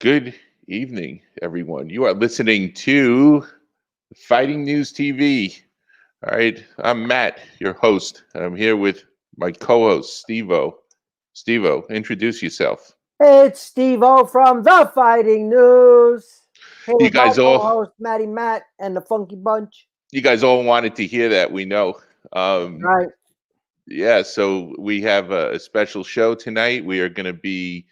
Good evening, everyone. You are listening to Fighting News TV. All right, I'm Matt, your host, and I'm here with my co-host, Steve-O. Steve-O, introduce yourself. It's Steve-O from The Fighting News. Here You with my guys all, co-host, Matty Matt, and the Funky Bunch. you guys all wanted to hear that. We know. That's right. Yeah, so we have a special show tonight. We are going to be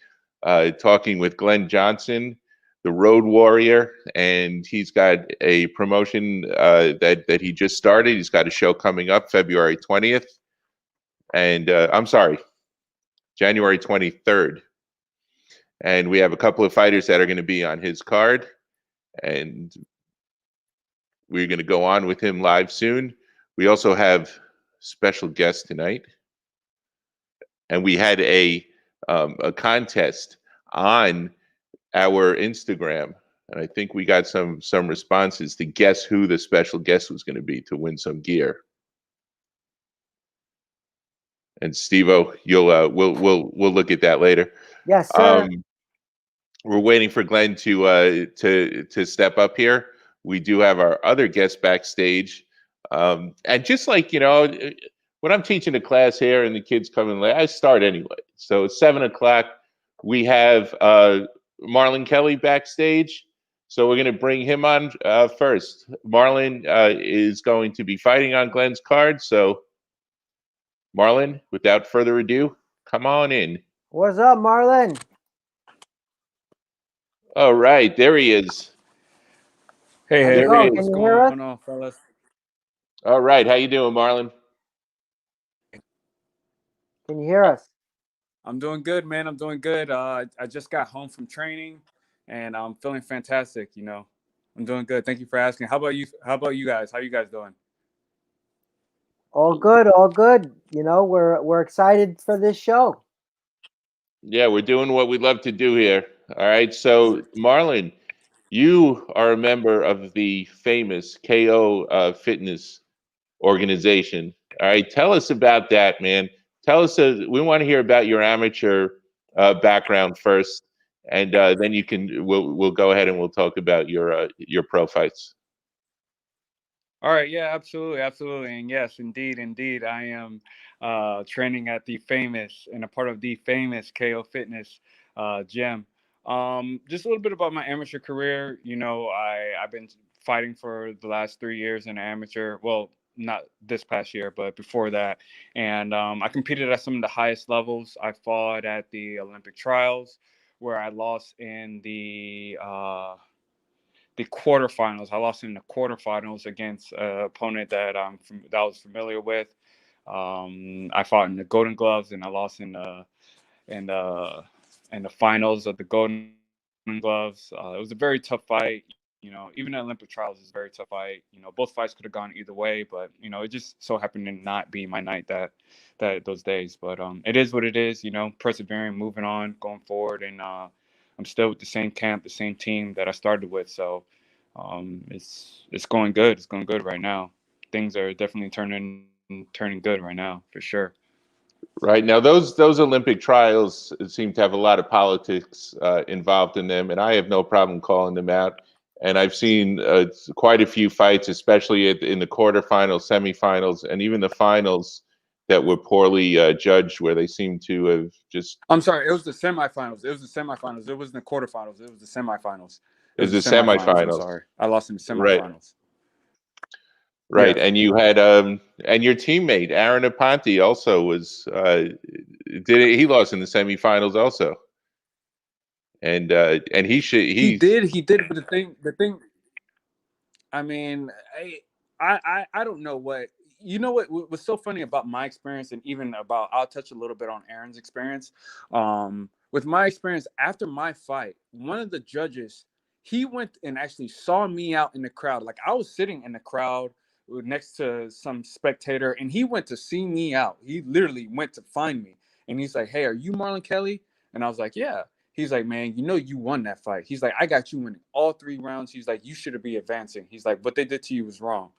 talking with Glen Johnson, the Road Warrior, and he's got a promotion that he just started. He's got a show coming up February 20th, and I'm sorry, January 23rd. And we have a couple of fighters that are going to be on his card, and we're going to go on with him live soon. We also have special guests tonight, and we had a contest on our Instagram, and I think we got some responses to guess who the special guest was going to be to win some gear. And Steve-O, you'll we'll look at that later. Yes, sir. We're waiting for Glenn to step up here. We do have our other guests backstage, and just like when I'm teaching a class here and the kids come in late, I start anyway. So it's 7:00. We have Marlon Kelly backstage. So we're going to bring him on first. Marlon is going to be fighting on Glenn's card. So Marlon, without further ado, come on in. What's up, Marlon? All right, there he is. Hey, what's going on, fellas? All right, how you doing, Marlon? Can you hear us? I'm doing good, man. I'm doing good. I just got home from training, and I'm feeling fantastic. I'm doing good. Thank you for asking. How about you? How about you guys? How you guys doing? All good, all good. We're excited for this show. Yeah, we're doing what we love to do here. All right, so Marlon, you are a member of the famous KO Fitness organization. All right, tell us about that, man. Tell us. We want to hear about your amateur background first, and then we'll go ahead and we'll talk about your pro fights. All right. Yeah, absolutely. And yes, indeed, I am training at the famous and a part of the famous KO Fitness gym. Just a little bit about my amateur career. I've been fighting for the last 3 years in amateur. Well, not this past year, but before that. And I competed at some of the highest levels. I fought at the Olympic trials, where I lost in the quarterfinals. I lost in the quarterfinals against an opponent that I was familiar with. I fought in the Golden Gloves, and I lost in the in the finals of the Golden Gloves. It was a very tough fight. Even the Olympic trials is a very tough fight. Both fights could have gone either way, but it just so happened to not be my night that those days. But it is what it is. Persevering, moving on, going forward, and I'm still with the same camp, the same team that I started with. So it's going good. It's going good right now. Things are definitely turning good right now for sure. Right now, those Olympic trials seem to have a lot of politics involved in them, and I have no problem calling them out. And I've seen quite a few fights, especially in the quarterfinals, semifinals, and even the finals that were poorly judged, where they seem to have just. I'm sorry, it was the semifinals. It wasn't the quarterfinals. It was the semifinals. Is the semifinals? I'm sorry, I lost in the Right. semifinals. Right, Yeah. and you had and your teammate Aaron Aponte also was he lost in the semifinals also, and He did, but the thing. I mean, I don't know what what was so funny about my experience, and even about I'll touch a little bit on Aaron's experience. With my experience after my fight, one of the judges, he went and actually saw me out in the crowd. Like, I was sitting in the crowd next to some spectator, and he went to see me out. He literally went to find me, and he's like, "Hey, are you Marlon Kelly?" And I was like, "Yeah." He's like, "Man, you won that fight." He's like, "I got you winning all 3 rounds." He's like, "You should be advancing." He's like, "What they did to you was wrong."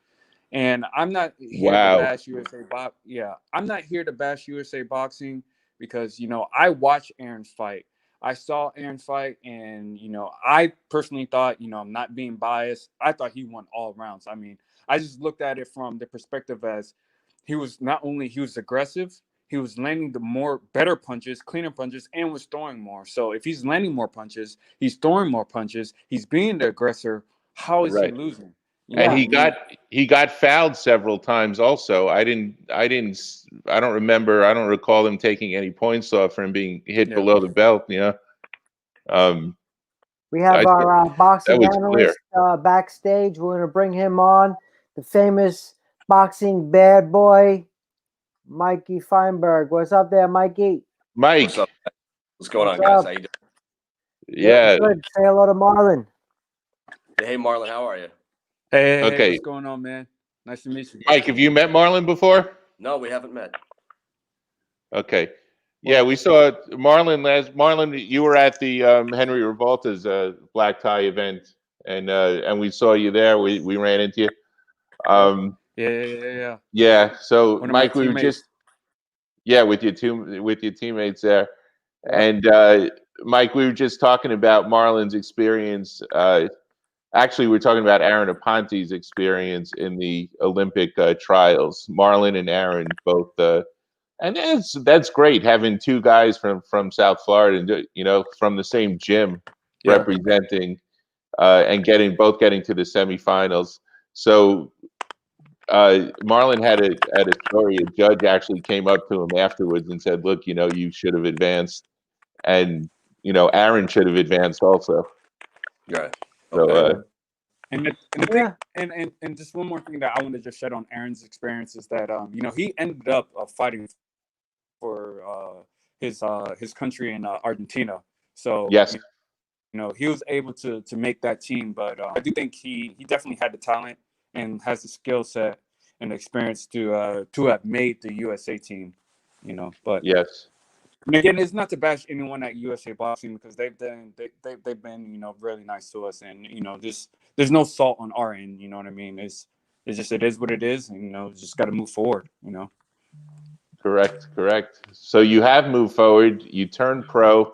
And I'm not here to Wow. bash USA box. Yeah, I'm not here to bash USA boxing because I watch Aaron fight. I saw Aaron fight, and I personally thought, I'm not being biased, I thought he won all rounds. I mean, I just looked at it from the perspective as he was aggressive, he was landing the better punches, cleaner punches, and was throwing more. So if he's landing more punches, he's throwing more punches, he's being the aggressor, how is he Right. losing? And he got fouled several times also. I don't remember, I don't recall him taking any points off for him being hit below the belt, We have our boxing that was analyst backstage. We're going to bring him on, the famous boxing bad boy, Mikey Feinberg. What's up there, Mikey? Mike. What's up? What's going on, guys? How you doing? Yeah. Good. Say hello to Marlon. Hey, Marlon, how are you? Hey, okay. What's going on, man? Nice to meet you. Mike, have you met Marlon before? No, we haven't met. Okay. Yeah, we saw Marlon, you were at the Henry Revolta's black tie event, and we saw you there. We ran into you. Yeah. Yeah. So One of Mike, my we were teammates. with your teammates there, and Mike, we were just talking about Marlon's experience. Actually, we're talking about Aaron Aponte's experience in the Olympic trials. Marlon and Aaron both, and that's great having two guys from South Florida, from the same gym, representing and getting to the semifinals. So Marlon had a story. A judge actually came up to him afterwards and said, "Look, you should have advanced, and Aaron should have advanced also." Right. Okay. So. And just one more thing that I want to just shed on Aaron's experience is that he ended up fighting for his country in Argentina. So yes, he was able to make that team. But I do think he definitely had the talent and has the skill set and the experience to have made the USA team. But yes. And again, it's not to bash anyone at USA Boxing because they've been really nice to us, and there's no salt on our end. You know what I mean? It's just it is what it is, and just got to move forward. Correct. So you have moved forward. You turned pro.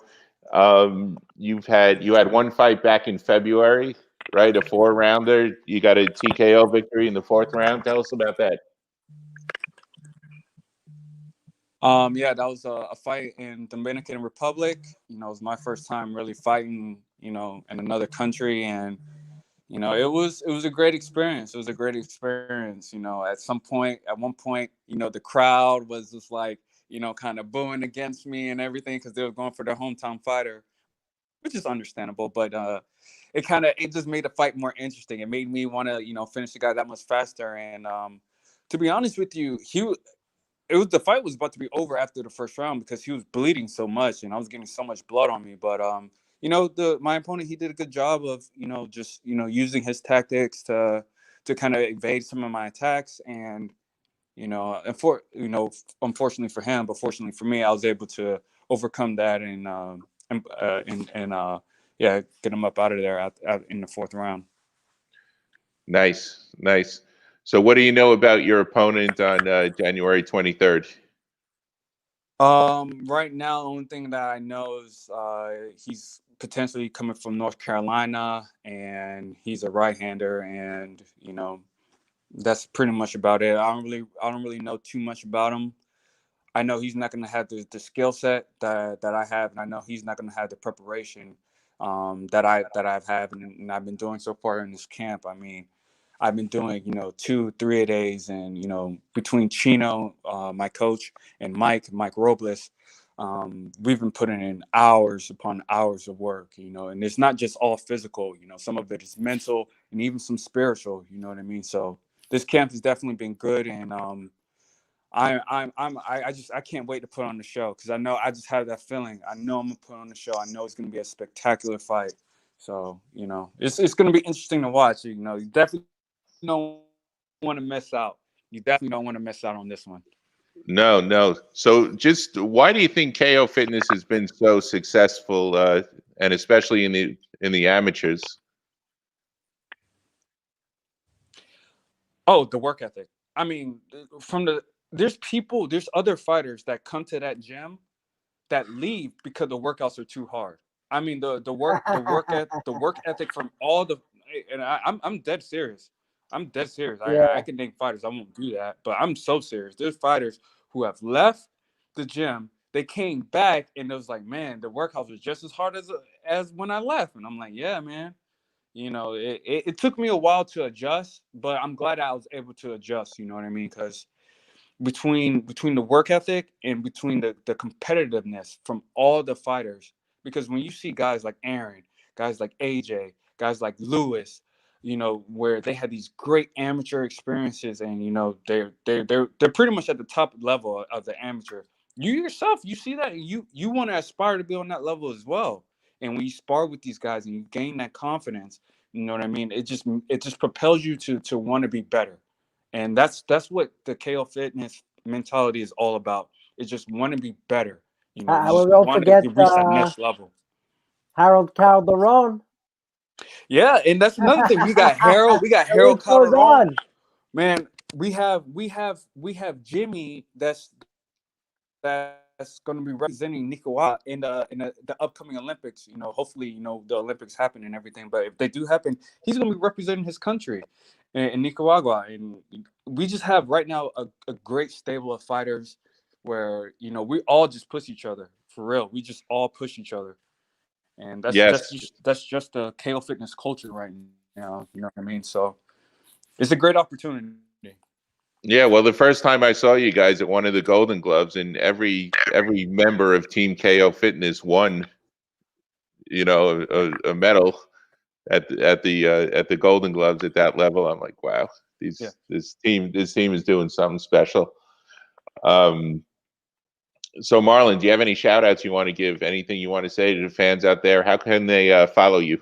You had one fight back in February, right? A 4-rounder. You got a TKO victory in the 4th round. Tell us about that. Yeah, that was a fight in Dominican Republic. It was my first time really fighting, in another country, and it was a great experience. It was a great experience. At one point, the crowd was just like, kind of booing against me and everything because they were going for their hometown fighter, which is understandable. But it just made the fight more interesting. It made me want to, finish the guy that much faster. And to be honest with you, the fight was about to be over after the first round because he was bleeding so much and I was getting so much blood on me. But my opponent, he did a good job of just using his tactics to kind of evade some of my attacks, and unfortunately for him, but fortunately for me, I was able to overcome that and get him up out of there out in the 4th round. Nice. So what do you know about your opponent on January 23rd? Right now, the only thing that I know is he's potentially coming from North Carolina, and he's a right-hander, and that's pretty much about it. I don't really know too much about him. I know he's not going to have the skill set that I have, and I know he's not going to have the preparation that I've had and I've been doing so far in this camp. I mean, I've been doing 2-3 days, and between Chino, my coach, and Mike Robles, we've been putting in hours upon hours of work, and it's not just all physical. Some of it is mental and even some spiritual. You know what I mean? So this camp has definitely been good, and I can't wait to put on the show because I just have that feeling. I know I'm gonna put on the show. I know it's gonna be a spectacular fight. So it's gonna be interesting to watch. You definitely don't want to miss out. You definitely don't want to miss out on this one. No. So just why do you think KO Fitness has been so successful, and especially in the amateurs? Oh, the work ethic. I mean, there's other fighters that come to that gym that leave because the workouts are too hard. I mean, the work ethic from all the, and I'm dead serious. I'm dead serious. Yeah. I can name fighters. I won't do that, but I'm so serious. There's fighters who have left the gym. They came back and it was like, man, the workouts was just as hard as when I left. And I'm like, yeah, man. You know, it took me a while to adjust, but I'm glad I was able to adjust. You know what I mean? Because between the work ethic and between the competitiveness from all the fighters, because when you see guys like Aaron, guys like AJ, guys like Lewis, you know, where they had these great amateur experiences, and you know they're pretty much at the top level of the amateur. You yourself, you see that, and you want to aspire to be on that level as well. And when you spar with these guys and you gain that confidence, you know what I mean, it just propels you to want to be better. And that's what the KO fitness mentality is all about. It's just want to be better. You know, you just Don't want forget to reach that next level. Harold Calderon. Yeah, and that's another thing. We got Harold. We got The Harold list goes Calderon. on. Man, we have Jimmy that's going to be representing Nicaragua in the upcoming Olympics. You know, hopefully, you know, the Olympics happen and everything. But if they do happen, he's going to be representing his country in Nicaragua. And we just have right now a great stable of fighters where, you know, we all just push each other for real. We just all push each other. And Yes. that's just the KO fitness culture right now. You know what I mean? So it's a great opportunity. Yeah, well, the first time I saw you guys at one of the Golden Gloves, and every member of Team KO Fitness won, you know, a medal at the Golden Gloves at that level. I'm like, wow, this team is doing something special. So Marlon, do you have any shout outs you want to give? Anything you want to say to the fans out there? How can they follow you?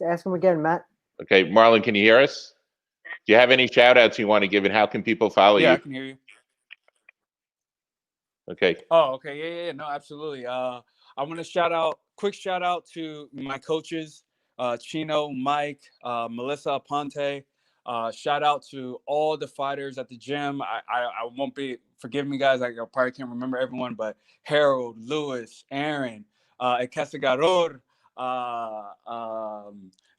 Let's ask him again, Matt. Okay, Marlon, can you hear us? Do you have any shout outs you want to give, and how can people follow you? Yeah, I can hear you. Okay. Oh, okay. Yeah. No, absolutely. I want to quick shout out to my coaches, Chino, Mike, Melissa Aponte. Shout out to all the fighters at the gym. I won't be, forgive me guys, I probably can't remember everyone, but Harold, Lewis, Aaron, Casagador,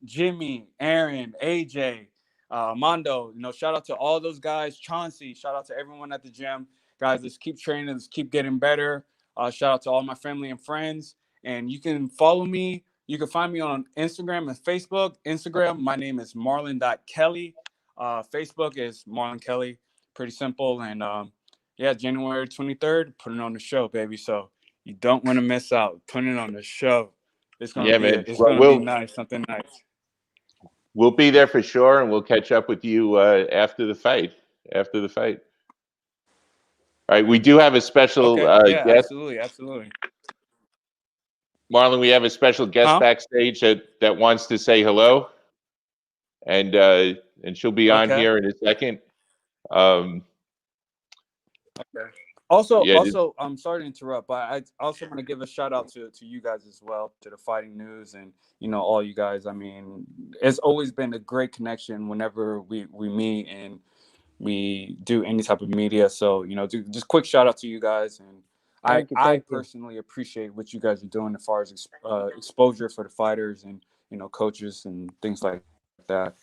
Jimmy, Aaron, AJ, Mondo. You know, shout out to all those guys. Chauncey, shout out to everyone at the gym. Guys, let's keep training. Let's keep getting better. Shout out to all my family and friends. And you can follow me. You can find me on Instagram and Facebook. Instagram, my name is marlon.kelly. Facebook is Marlon Kelly. Pretty simple. And yeah, January 23rd, putting on the show, baby. So you don't want to miss out. Putting it on the show. It's gonna be nice, something nice. We'll be there for sure, and we'll catch up with you after the fight. All right, we do have a special yeah, guest. Absolutely. Marlon, we have a special guest backstage that wants to say hello, and she'll be on here in a second. Okay. Also, I'm sorry to interrupt, but I also want to give a shout out to you guys as well, to the Fighting News, and you know, all you guys. I mean, it's always been a great connection whenever we meet and we do any type of media. So, you know, just quick shout out to you guys, and I personally appreciate what you guys are doing as far as exposure for the fighters and, you know, coaches and things like that.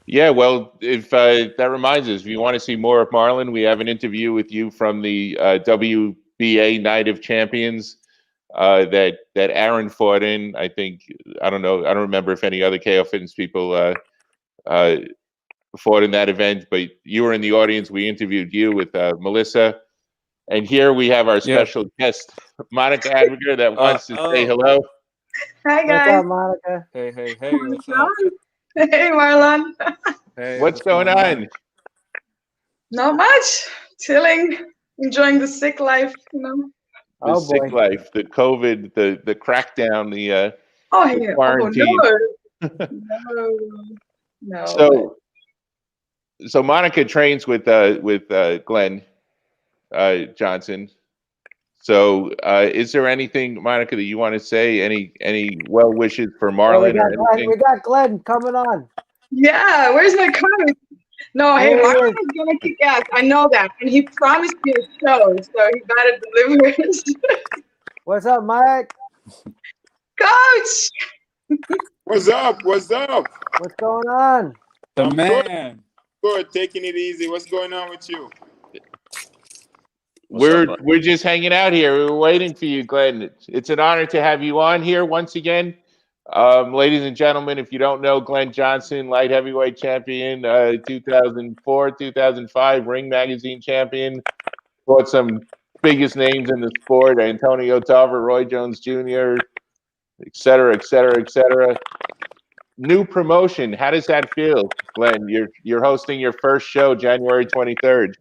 Yeah, well, if that reminds us, if you want to see more of Marlon, we have an interview with you from the WBA Night of Champions that Aaron fought in. I don't know. I don't remember if any other KO Fitness people fought in that event, but you were in the audience. We interviewed you with Melissa. And here we have our special guest, Monica Adwiger, that wants to say hello. Hi, guys. What's up, Monica? Hey, what's up? Hey, Marlon. Hey, what's going on? Not much. Chilling, enjoying the sick life, you know. The sick life, the COVID, the crackdown, the quarantine. No. So Monica trains with Glen Johnson. So, is there anything, Monica, that you want to say? Any well wishes for Oh, Marlon or anything? we got Glenn coming on. Yeah, where's my card? No, hey, There he Marlon is. is gonna kick ass. I know that, and he promised me a show, so he better deliver it. What's up, Mike? Coach. What's up? What's up? What's going on? The I'm man. Good, taking it easy. What's going on with you? What's up, bud? We're just hanging out here. We're waiting for you, Glenn. It's an honor to have you on here once again. Ladies and gentlemen, if you don't know Glen Johnson, light heavyweight champion, 2004, 2005, Ring Magazine champion, fought some biggest names in the sport, Antonio Tarver, Roy Jones Jr., et cetera, et cetera, et cetera. New promotion. How does that feel, Glenn? You're hosting your first show January 23rd.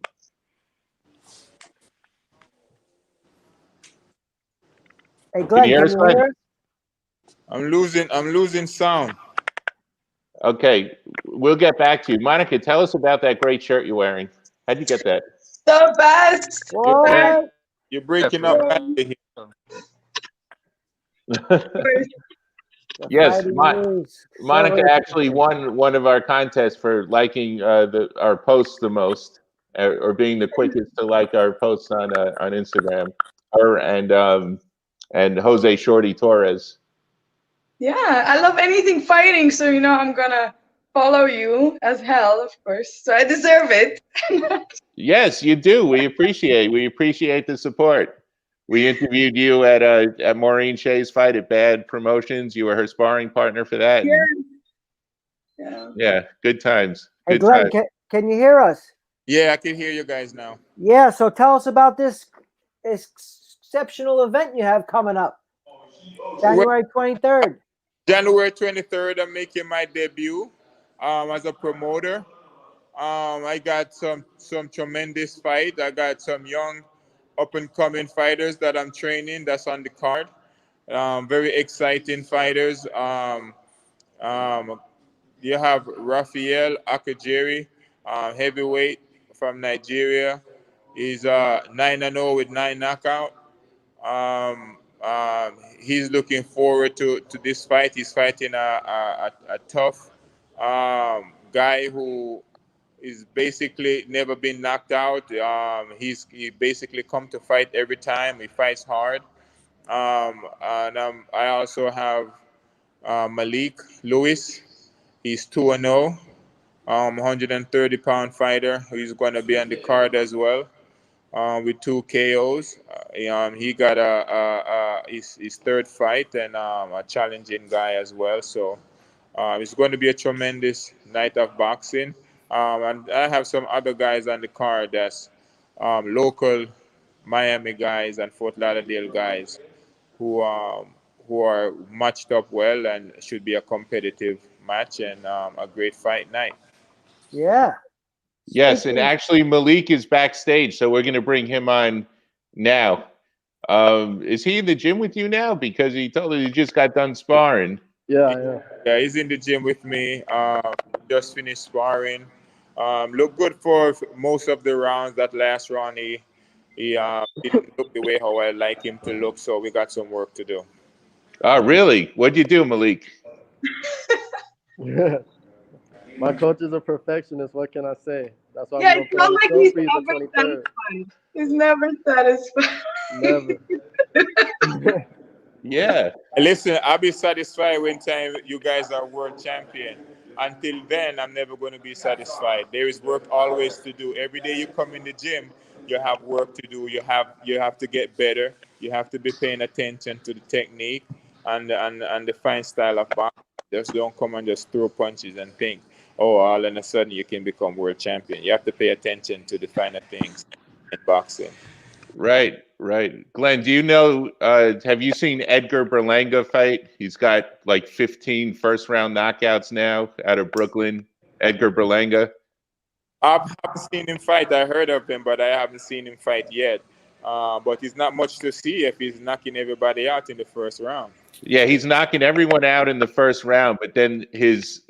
Hey, Glenn, can you hear us? I'm losing sound. Okay, we'll get back to you. Monica, tell us about that great shirt you're wearing. How'd you get that? The best. What? You're breaking up. Yes, Fighting news. Monica actually won one of our contests for liking our posts the most, or being the quickest to like our posts on Instagram. Her and Jose Shorty Torres. Yeah, I love anything fighting, so you know I'm gonna follow you as hell, of course. So I deserve it. Yes, you do. We appreciate the support. We interviewed you at Maureen Shea's fight at Bad Promotions. You were her sparring partner for that. Yeah. Yeah, good times. Hey, Good Glenn, times. can you hear us? Yeah, I can hear you guys now. Yeah, so tell us about this exceptional event you have coming up. January 23rd. January 23rd, I'm making my debut as a promoter. I got some tremendous fight. I got some young up-and-coming fighters that I'm training that's on the card. Very exciting fighters. You have Raphael Akajeri, heavyweight from Nigeria. He's 9-0 with 9 knockout. He's looking forward to this fight. He's fighting a tough guy who is basically never been knocked out. He basically come to fight every time. He fights hard. I also have Malik Lewis. He's 2-0, 130-pound fighter. He's going to be on the card as well, with 2 KOs. He got his third fight, and a challenging guy as well. So it's going to be a tremendous night of boxing. And I have some other guys on the card that's local Miami guys and Fort Lauderdale guys who are matched up well and should be a competitive match and a great fight night. Yeah. Yes, and actually Malik is backstage, so we're going to bring him on now. Is he in the gym with you now? Because he told us he just got done sparring. Yeah, he's in the gym with me. Just finished sparring. Looked good for most of the rounds. That last round, he didn't look the way how I like him to look, so we got some work to do. Oh, really? What'd you do, Malik? My coach is a perfectionist. What can I say? That's why Yeah, I'm it's not like he's the never 23rd. satisfied. He's never satisfied. Never. Yeah. Listen, I'll be satisfied when time you guys are world champion. Until then, I'm never going to be satisfied. There is work always to do. Every day you come in the gym, you have work to do. You have to get better. You have to be paying attention to the technique and the fine style of boxing. Just don't come and just throw punches and think, oh, all of a sudden you can become world champion. You have to pay attention to the finer things in boxing. Right. Glenn, do you know, have you seen Edgar Berlanga fight? He's got like 15 first-round knockouts now out of Brooklyn. Edgar Berlanga. I haven't seen him fight. I heard of him, but I haven't seen him fight yet. But it's not much to see if he's knocking everybody out in the first round. Yeah, he's knocking everyone out in the first round, but then his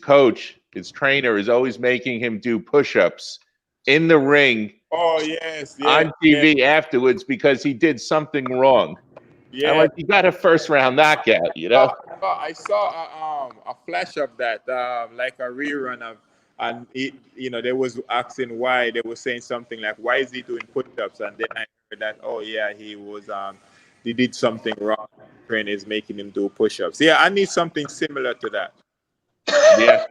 coach, his trainer, is always making him do push-ups in the ring Oh yes, on TV afterwards because he did something wrong. yeah. I'm like, you got a first round knockout, you know? I saw a flash of that, like a rerun of, and they was asking why. They were saying something like, "Why is he doing push-ups?" And then I heard that, oh yeah, he did something wrong. Trainer is making him do push-ups. Yeah, I need something similar to that. Yeah.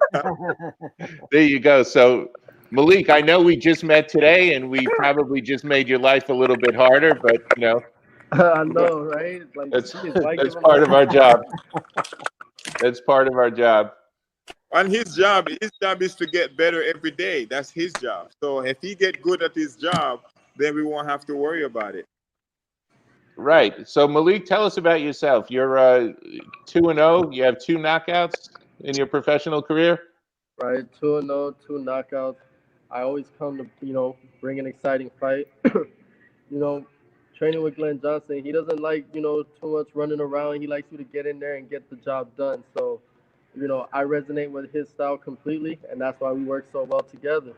There you go. So, Malik, I know we just met today, and we probably just made your life a little bit harder, but I know, right? Like, that's geez, why give him part of that? our job. That's part of our job. And his job is to get better every day. That's his job. So if he get good at his job, then we won't have to worry about it. Right. So, Malik, tell us about yourself. You're 2-0. You have 2 knockouts in your professional career. Right, 2-0, 2 knockouts. I always come to, bring an exciting fight. you know, Training with Glen Johnson, he doesn't like, too much running around. He likes you to get in there and get the job done. So, I resonate with his style completely, and that's why we work so well together.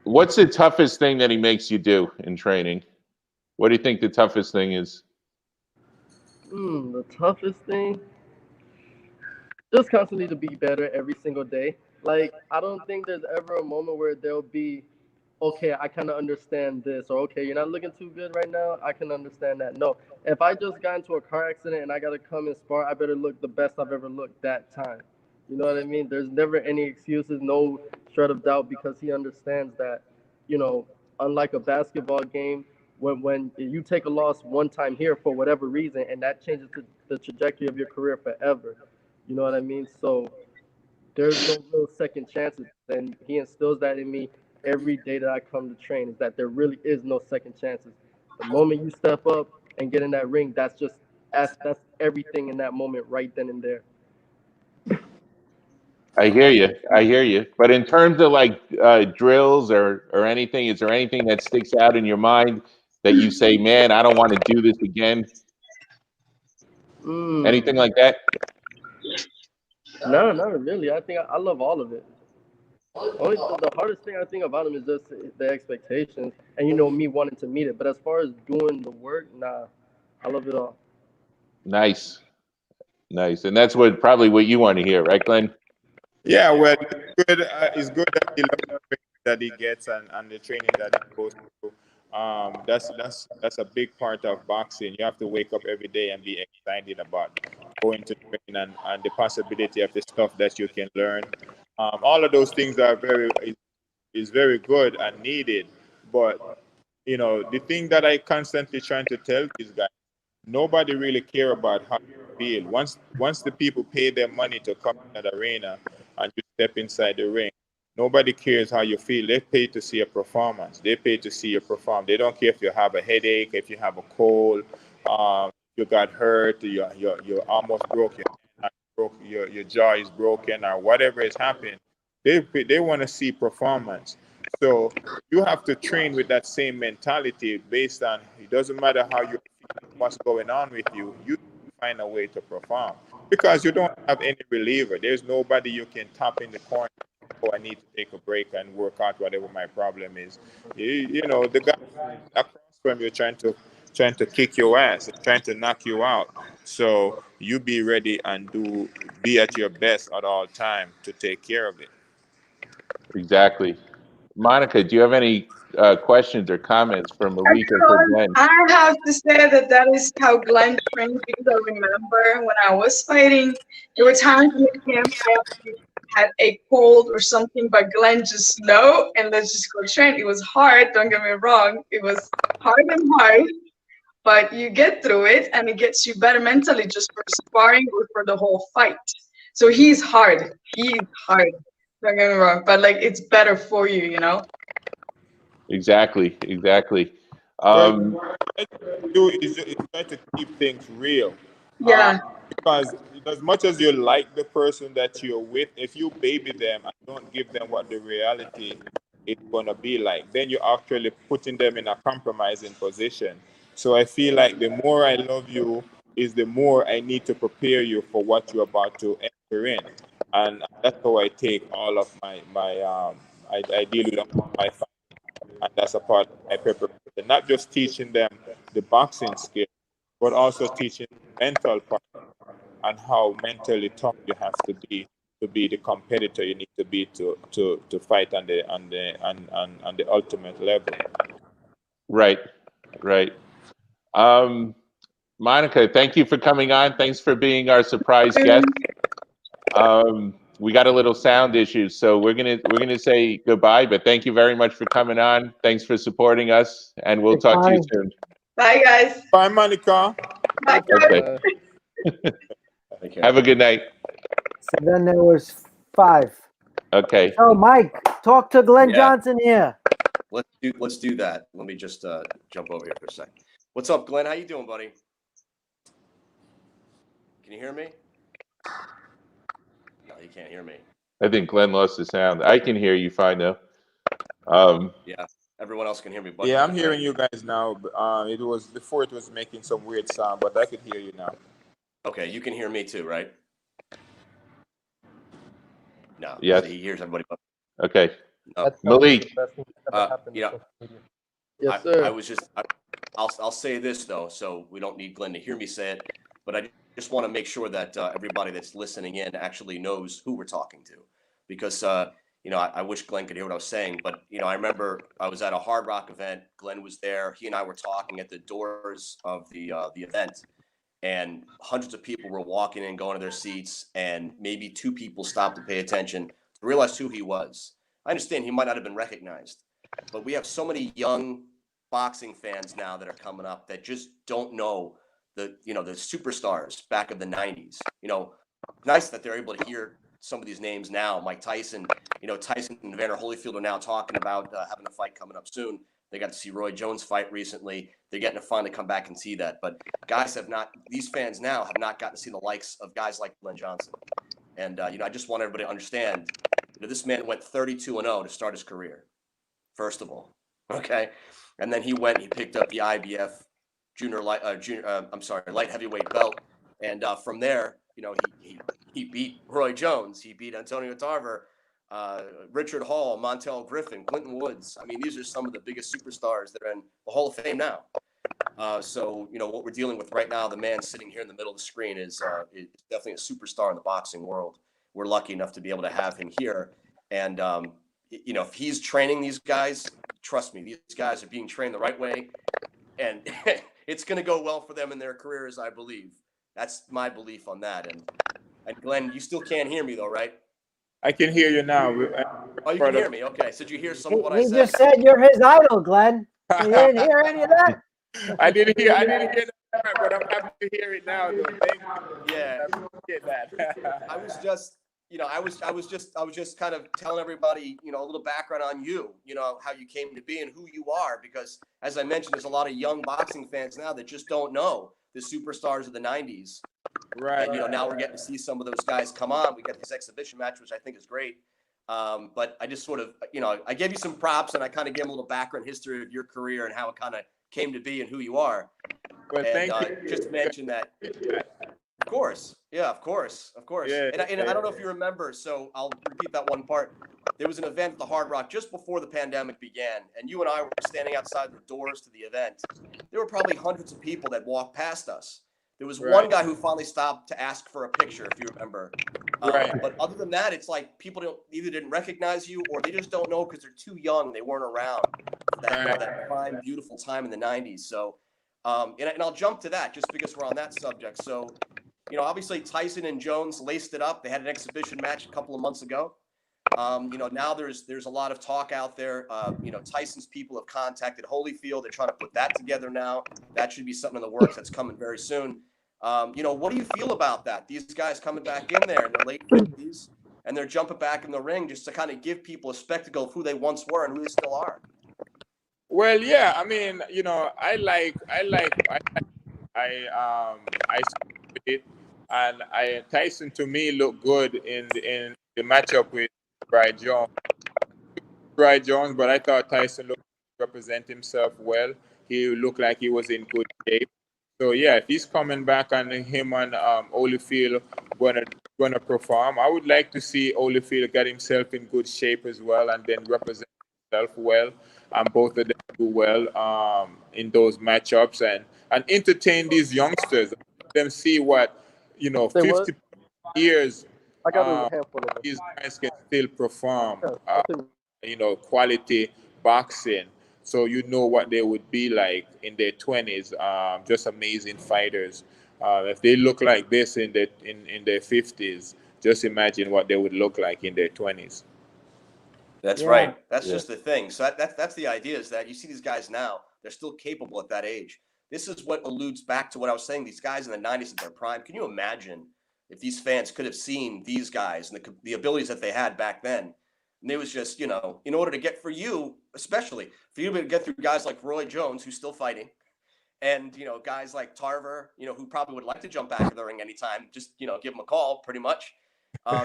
What's the toughest thing that he makes you do in training? What do you think the toughest thing is? The toughest thing, just constantly to be better every single day. Like, I don't think there's ever a moment where there'll be, okay, I kind of understand this, or okay, you're not looking too good right now. I can understand that. No, if I just got into a car accident and I got to come and spar, I better look the best I've ever looked that time. You know what I mean? There's never any excuses, no shred of doubt, because he understands that, you know, unlike a basketball game, when you take a loss one time here for whatever reason, and that changes the trajectory of your career forever. You know what I mean? So there's no real second chances, and he instills that in me every day that I come to train, is that there really is no second chances. The moment you step up and get in that ring, that's everything in that moment right then and there. I hear you. I hear you. But in terms of like drills or anything, is there anything that sticks out in your mind that you say, man, I don't want to do this again? Anything like that? No, not really. I think I love all of it. Only the hardest thing I think about him is just the expectations, and me wanting to meet it. But as far as doing the work, nah, I love it all. Nice. Nice. And that's probably what you want to hear, right, Glenn? Yeah, well, it's good that he loves the training that he gets and the training that he goes through. That's a big part of boxing. You have to wake up every day and be excited about going to train and the possibility of the stuff that you can learn. All of those things are is very good and needed. But the thing that I constantly trying to tell these guys, nobody really care about how you feel. Once the people pay their money to come to the arena and you step inside the ring, nobody cares how you feel. They pay to see a performance. They pay to see you perform. They don't care if you have a headache, if you have a cold, you got hurt, you almost broke your hand, your jaw is broken, or whatever is happening. They want to see performance. So you have to train with that same mentality based on, it doesn't matter how you what's going on with you, you find a way to perform because you don't have any reliever. There's nobody you can tap in the corner. Oh, I need to take a break and work out whatever my problem is. The guy across from you trying to kick your ass, trying to knock you out. So you be ready and be at your best at all time to take care of it. Exactly. Monica, do you have any questions or comments from Malik or for Glenn? I have to say that is how Glenn trained, because I remember when I was fighting, there were times in the camp I had a cold or something, but Glenn just no, and let's just go train. It was hard, don't get me wrong. It was hard, but you get through it and it gets you better mentally just for sparring or for the whole fight. So he's hard. Don't get me wrong, but like it's better for you. Exactly. What I do is try to keep things real. Yeah. Because as much as you like the person that you're with, if you baby them and don't give them what the reality is going to be like, then you're actually putting them in a compromising position. So I feel like the more I love you is the more I need to prepare you for what you're about to enter in. And that's how I take all of I deal with them my family, and that's a part of my preparation. Not just teaching them the boxing skill, but also teaching the mental part and how mentally tough you have to be the competitor you need to be to fight on the ultimate level. Right. Monica, thank you for coming on. Thanks for being our surprise guest. We got a little sound issue, so we're gonna say goodbye. But thank you very much for coming on. Thanks for supporting us, and we'll talk to you soon. Bye, guys. Bye, Monica. Bye. Okay. Have a good night. So then there was 5. Okay. So Mike, talk to Glen Johnson here. Let's do that. Let me just jump over here for a second. What's up, Glenn? How you doing, buddy? Can you hear me? No, you can't hear me. I think Glenn lost the sound. I can hear you fine though. Yeah, everyone else can hear me. But Yeah, I'm hearing you guys now. It was before, it was making some weird sound, but I could hear you now. Okay, you can hear me too, right? No. Yes. He hears everybody. Okay. No. Malik. Yes, sir. I was just. I'll say this though, so we don't need Glenn to hear me say it, but I just want to make sure that everybody that's listening in actually knows who we're talking to, because I wish Glenn could hear what I was saying, but I remember I was at a Hard Rock event. Glenn was there. He and I were talking at the doors of the event, and hundreds of people were walking in, going to their seats, and maybe 2 people stopped to pay attention to realize who he was. I understand he might not have been recognized, but we have so many young boxing fans now that are coming up that just don't know the superstars back of the 90s. Nice that they're able to hear some of these names now. Mike Tyson, Tyson and Evander Holyfield are now talking about having a fight coming up soon. They got to see Roy Jones fight recently. They're getting to finally come back and see that. But these fans now have not gotten to see the likes of guys like Glen Johnson. And, I just want everybody to understand, this man went 32-0 to start his career, first of all. Okay. And then he picked up the IBF light heavyweight belt. And from there, he beat Roy Jones. He beat Antonio Tarver, Richard Hall, Montel Griffin, Clinton Woods. I mean, these are some of the biggest superstars that are in the Hall of Fame now. So what we're dealing with right now, the man sitting here in the middle of the screen is definitely a superstar in the boxing world. We're lucky enough to be able to have him here. And, if he's training these guys, trust me, these guys are being trained the right way. And it's going to go well for them in their careers, I believe. That's my belief on that. And Glenn, you still can't hear me though, right? I can hear you now. Oh, you can hear me. Okay. So did you hear some of what I He said? just said you're his idol, Glenn. You didn't hear any of that? I didn't hear that, but I'm happy to hear it now, though. Thank you. Yeah. Get that. I was just, I was just kind of telling everybody, a little background on you, how you came to be and who you are, because as I mentioned, there's a lot of young boxing fans now that just don't know the superstars of the 90s. Right. And, now we're getting to see some of those guys come on. We got this exhibition match, which I think is great. But I just sort of, I gave you some props and I kind of gave a little background history of your career and how it kind of came to be and who you are. Well, and, thank you. Just mention that. Of course. Yeah, of course. Yeah, and I don't know if you remember, so I'll repeat that one part. There was an event at the Hard Rock just before the pandemic began, and you and I were standing outside the doors to the event. There were probably hundreds of people that walked past us. There was one guy who finally stopped to ask for a picture, if you remember. But other than that, it's like people either didn't recognize you or they just don't know because they're too young. They weren't around that prime, beautiful time in the 90s. So, and I'll jump to that just because we're on that subject. So, obviously Tyson and Jones laced it up. They had an exhibition match a couple of months ago. Now there's a lot of talk out there. Tyson's people have contacted Holyfield. They're trying to put that together now. That should be something in the works that's coming very soon. What do you feel about that? These guys coming back in there in their late 50s and they're jumping back in the ring just to kind of give people a spectacle of who they once were and who they still are. Well, yeah, I mean, I it, and Tyson to me looked good in the matchup with Roy Jones, but I thought Tyson represent himself well. He looked like he was in good shape. So yeah, if he's coming back and him and Holyfield gonna perform, I would like to see Holyfield get himself in good shape as well, and then represent himself well, and both of them do well in those matchups, and entertain these youngsters, let them see what, you know, Say what? 50 years I got a handful of them. these guys can still perform, Yeah, you know, quality boxing. So you know what they would be like in their 20s, just amazing fighters. If they look like this in their 50s, just imagine what they would look like in their 20s. That's Yeah. right. That's Yeah. just the thing. So that's the idea, is that you see these guys now, they're still capable at that age. This is what alludes back to what I was saying, these guys in the 90s at their prime. Can you imagine if these fans could have seen these guys and the abilities that they had back then? And it was just, you know, in order to get, for you, especially for you to get through guys like Roy Jones, who's still fighting, and, you know, guys like Tarver, you know, who probably would like to jump back in the ring anytime, just, you know, give him a call pretty much.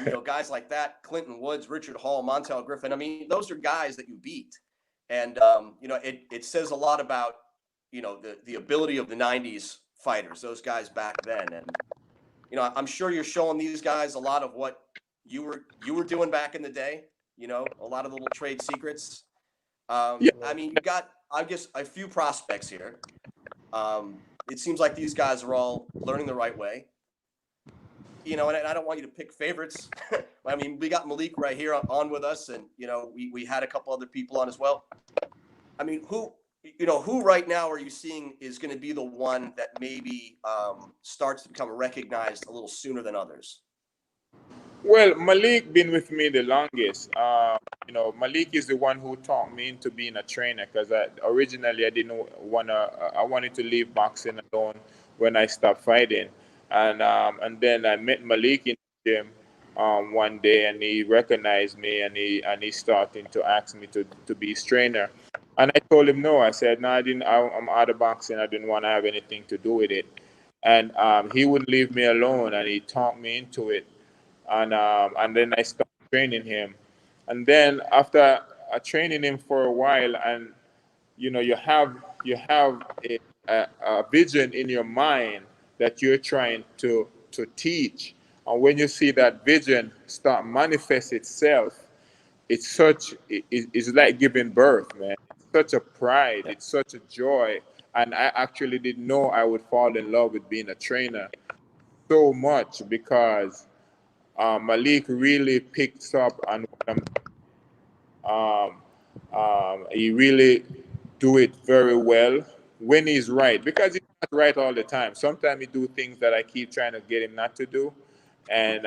You know, guys like that, Clinton Woods, Richard Hall, Montel Griffin. I mean, those are guys that you beat. And, you know, it says a lot about, you know, the ability of the 90s fighters, those guys back then. And, you know, I'm sure you're showing these guys a lot of what you were doing back in the day, you know, a lot of little trade secrets. Yeah. I mean, you got, I guess, a few prospects here. It seems like these guys are all learning the right way. You know, and I don't want you to pick favorites. I mean, we got Malik right here on with us, and, you know, we had a couple other people on as well. I mean, who right now are you seeing is going to be the one that maybe starts to become recognized a little sooner than others? Well, Malik been with me the longest. You know, Malik is the one who taught me into being a trainer, because originally I didn't I wanted to leave boxing alone when I stopped fighting. And then I met Malik in the gym one day, and he recognized me, and he started to ask me to be his trainer. And I told him no. I said no, I'm out of boxing. I didn't want to have anything to do with it. And he wouldn't leave me alone, and he talked me into it. And then I started training him. And then after training him for a while, and you know, you have a vision in your mind that you're trying to teach, and when you see that vision start manifest itself, it's like giving birth, man. It's such a pride, it's such a joy. And I actually didn't know I would fall in love with being a trainer so much, because Malik really picks up on what he really do it very well when he's right, because he's not right all the time. Sometimes he do things that I keep trying to get him not to do, and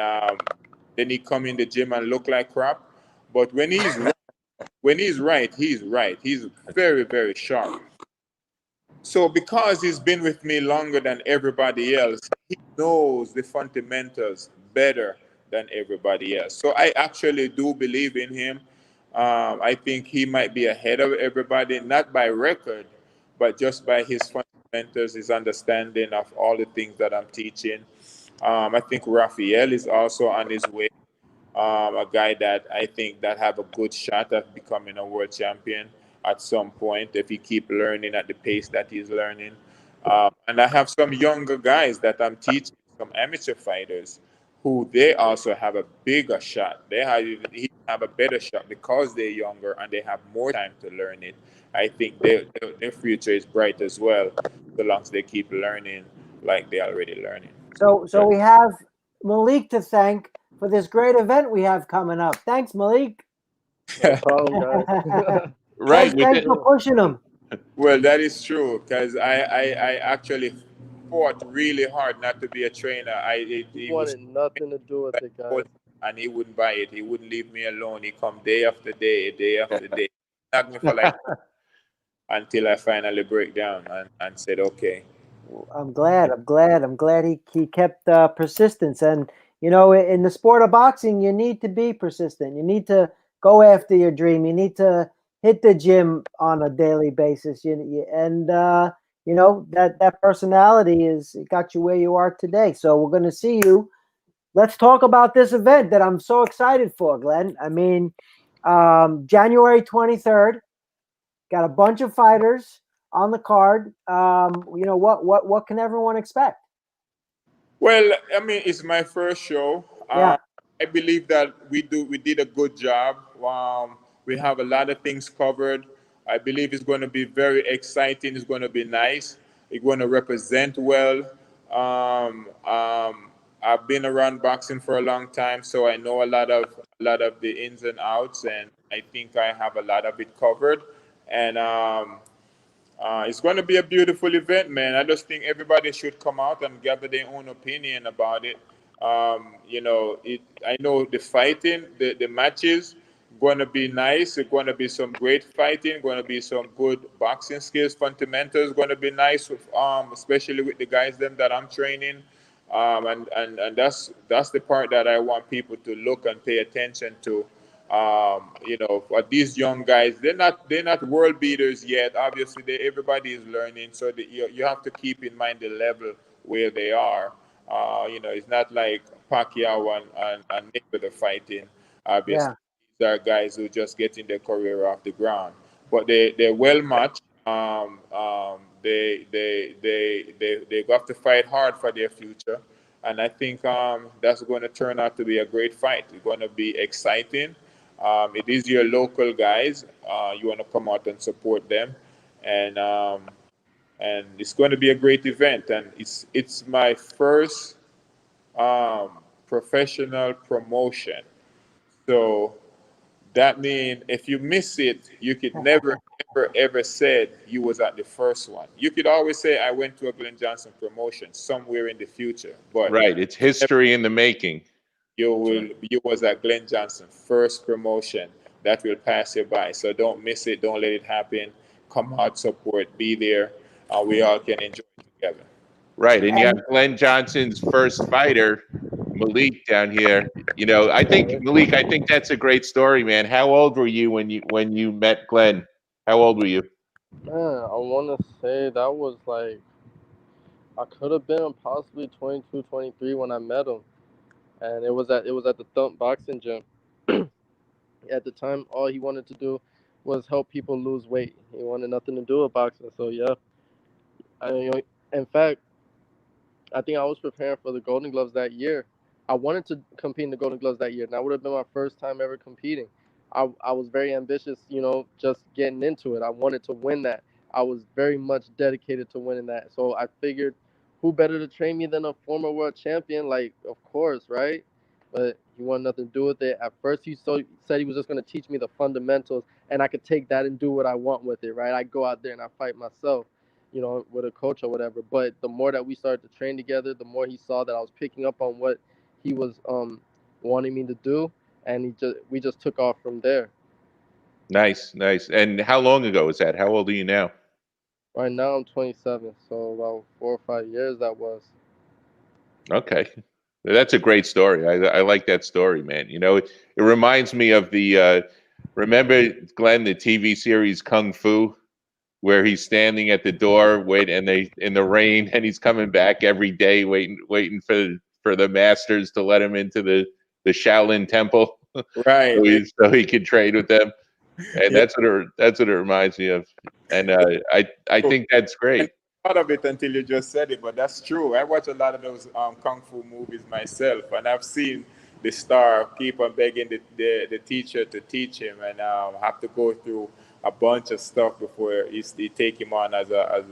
then he come in the gym and look like crap. But when he's right, he's right. He's very, very sharp. So because he's been with me longer than everybody else, he knows the fundamentals better than everybody else. So I actually do believe in him. I think he might be ahead of everybody, not by record, but just by his fundamentals, his understanding of all the things that I'm teaching. I think Raphael is also on his way. A guy that I think that have a good shot at becoming a world champion at some point if he keep learning at the pace that he's learning. And I have some younger guys that I'm teaching, some amateur fighters, who they also have a bigger shot. They have a better shot because they're younger and they have more time to learn it. I think their future is bright as well, so long as they keep learning like they're already learning. So we have Malik to thank for this great event we have coming up. Thanks, Malik. No problem, guys. Right. Thanks for pushing him. Well, that is true, because I actually fought really hard not to be a trainer. He was wanted nothing to do with it, guys. and he wouldn't buy it. He wouldn't leave me alone. He come day after day, knocked me for like until I finally break down and said, okay. I'm glad he kept persistence. And you know, in the sport of boxing, you need to be persistent. You need to go after your dream. You need to hit the gym on a daily basis. You know, that personality got you where you are today. So we're going to see you. Let's talk about this event that I'm so excited for, Glenn. I mean, January 23rd, got a bunch of fighters. on the card. You know, what can everyone expect? Well, I mean, it's my first show. Yeah. I believe that we did a good job. We have a lot of things covered. I believe it's going to be very exciting. It's going to be nice. It's going to represent well. I've been around boxing for a long time, so I know a lot of the ins and outs, and I think I have a lot of it covered. And it's going to be a beautiful event, man. I just think everybody should come out and gather their own opinion about it. You know, I know the fighting, the matches, going to be nice. It's going to be some great fighting. Going to be some good boxing skills, fundamentals. Going to be nice, especially with the guys them that I'm training. And that's the part that I want people to look and pay attention to. You know, for these young guys, they're not world beaters yet. Obviously, everybody is learning, so you have to keep in mind the level where they are. You know, it's not like Pacquiao and Mayweather fighting. Obviously, Yeah. these are guys who just getting their career off the ground, but they're well matched. They have to fight hard for their future, and I think that's going to turn out to be a great fight. It's going to be exciting. It is your local guys. You want to come out and support them, and it's going to be a great event. And it's my first professional promotion. So that means if you miss it, you could never, ever, ever said you was at the first one. You could always say I went to a Glen Johnson promotion somewhere in the future, but Right. It's history in the making. you was at Glen Johnson first promotion. That will pass you by. So don't miss it. Don't let it happen. Come out, support, be there. We all can enjoy it together. Right. And you have And Glen Johnson's first fighter, Malik, down here. You know, I think Malik, I think that's a great story, man. How old were you when you met Glen? How old were you? Man, I want to say that was like, I could have been possibly 22, 23 when I met him. And it was at the Thump Boxing Gym. At the time, all he wanted to do was help people lose weight. He wanted nothing to do with boxing. So yeah, in fact, I think I was preparing for the Golden Gloves that year. I wanted to compete in the Golden Gloves that year, and that would have been my first time ever competing. I was very ambitious, just getting into it. I wanted to win that. I was very much dedicated to winning that. So I figured, who better to train me than a former world champion? Like, of course, right? But he wanted nothing to do with it. At first, said he was just going to teach me the fundamentals, and I could take that and do what I want with it, right? I go out there and I fight myself, with a coach or whatever. But the more that we started to train together, the more he saw that I was picking up on what he was wanting me to do, and we just took off from there. Nice, nice. And how long ago was that? How old are you now? Right now I'm 27, so about 4 or 5 years that was. Okay. That's a great story. I like that story, man. You know, it reminds me of the remember Glenn, the TV series Kung Fu, where he's standing at the door and they in the rain and he's coming back every day waiting for the masters to let him into the Shaolin temple Right. so he could trade with them. And Yeah. that's what it reminds me of. And I think that's great. Thought of it until you just said it, but that's true. I watch a lot of those kung fu movies myself, and I've seen the star keep on begging the teacher to teach him, and have to go through a bunch of stuff before he take him on as a.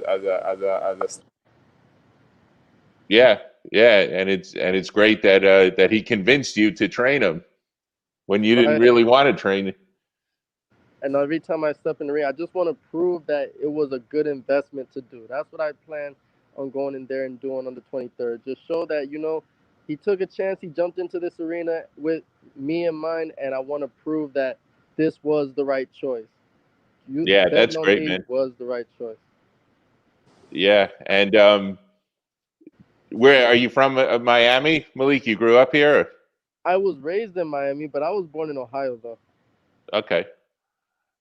Yeah, yeah, and it's great that he convinced you to train him when you didn't Right. really want to train. And every time I step in the ring, I just want to prove that it was a good investment to do. That's what I plan on going in there and doing on the 23rd. Just show that, he took a chance. He jumped into this arena with me in mind, and I want to prove that this was the right choice. You Yeah, that's betting on great, me man. was the right choice. Yeah, and where are you from? Miami, Malik? You grew up here? Or? I was raised in Miami, but I was born in Ohio, though. Okay.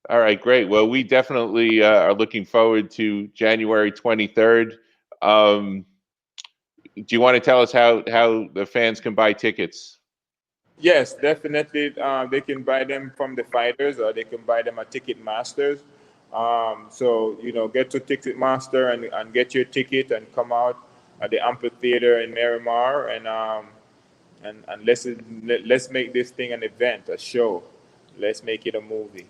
All right, great. Well, we definitely are looking forward to January 23rd. Do you want to tell us how the fans can buy tickets? Yes, definitely. They can buy them from the fighters, or they can buy them at Ticketmasters. So get to Ticketmaster and get your ticket and come out at the amphitheater in Miramar and let's make this thing an event, a show. Let's make it a movie.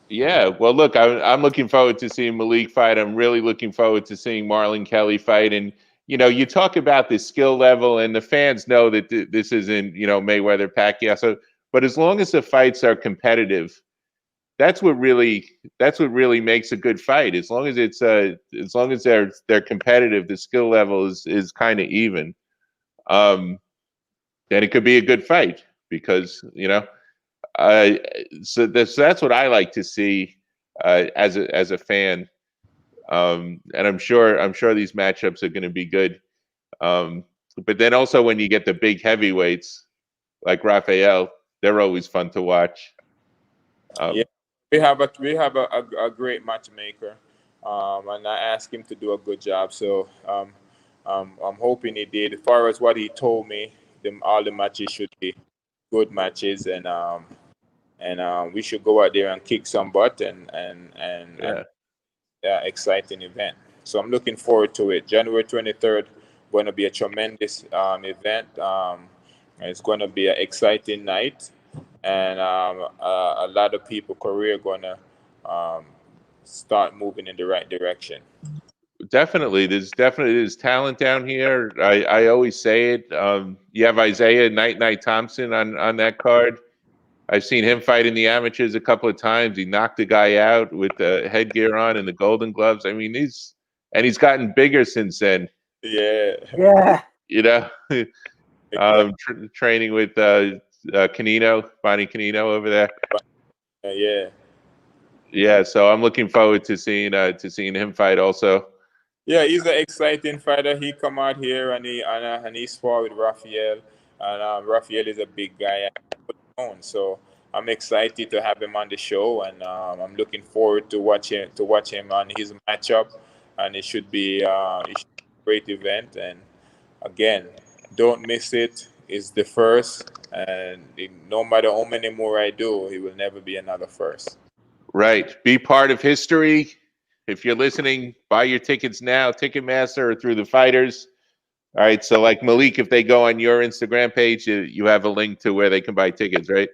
Yeah, well, look, I'm looking forward to seeing Malik fight. I'm really looking forward to seeing Marlon Kelly fight. And you talk about the skill level, and the fans know that this isn't Mayweather Pacquiao. So, but as long as the fights are competitive, that's what really makes a good fight. As long as they're competitive, the skill level is kind of even. Then it could be a good fight because so that's what I like to see as a fan, and I'm sure these matchups are going to be good. But then also when you get the big heavyweights like Rafael, they're always fun to watch. Yeah, we have a great matchmaker, and I asked him to do a good job. So I'm hoping he did. As far as what he told me, all the matches should be good matches, and we should go out there and kick some butt and exciting event. So I'm looking forward to it. January 23rd, going to be a tremendous event. It's going to be an exciting night, and a lot of people career going to start moving in the right direction. Definitely, there's talent down here. I always say it. You have Isaiah Night Thompson on that card. I've seen him fight in the amateurs a couple of times. He knocked a guy out with the headgear on and the golden gloves. I mean, he's gotten bigger since then. Yeah. Training with Canino, Bonnie Canino over there. Yeah. So I'm looking forward to seeing him fight also. Yeah, he's an exciting fighter. He come out here and he spar with Rafael, and Rafael is a big guy. So I'm excited to have him on the show, and I'm looking forward to watch him on his matchup, and it should be a great event. And again, don't miss it. It's the first, and no matter how many more I do, it will never be another first. Right. Be part of history. If you're listening, buy your tickets now, Ticketmaster or through the fighters. All right. So like Malik, if they go on your Instagram page, you have a link to where they can buy tickets, right?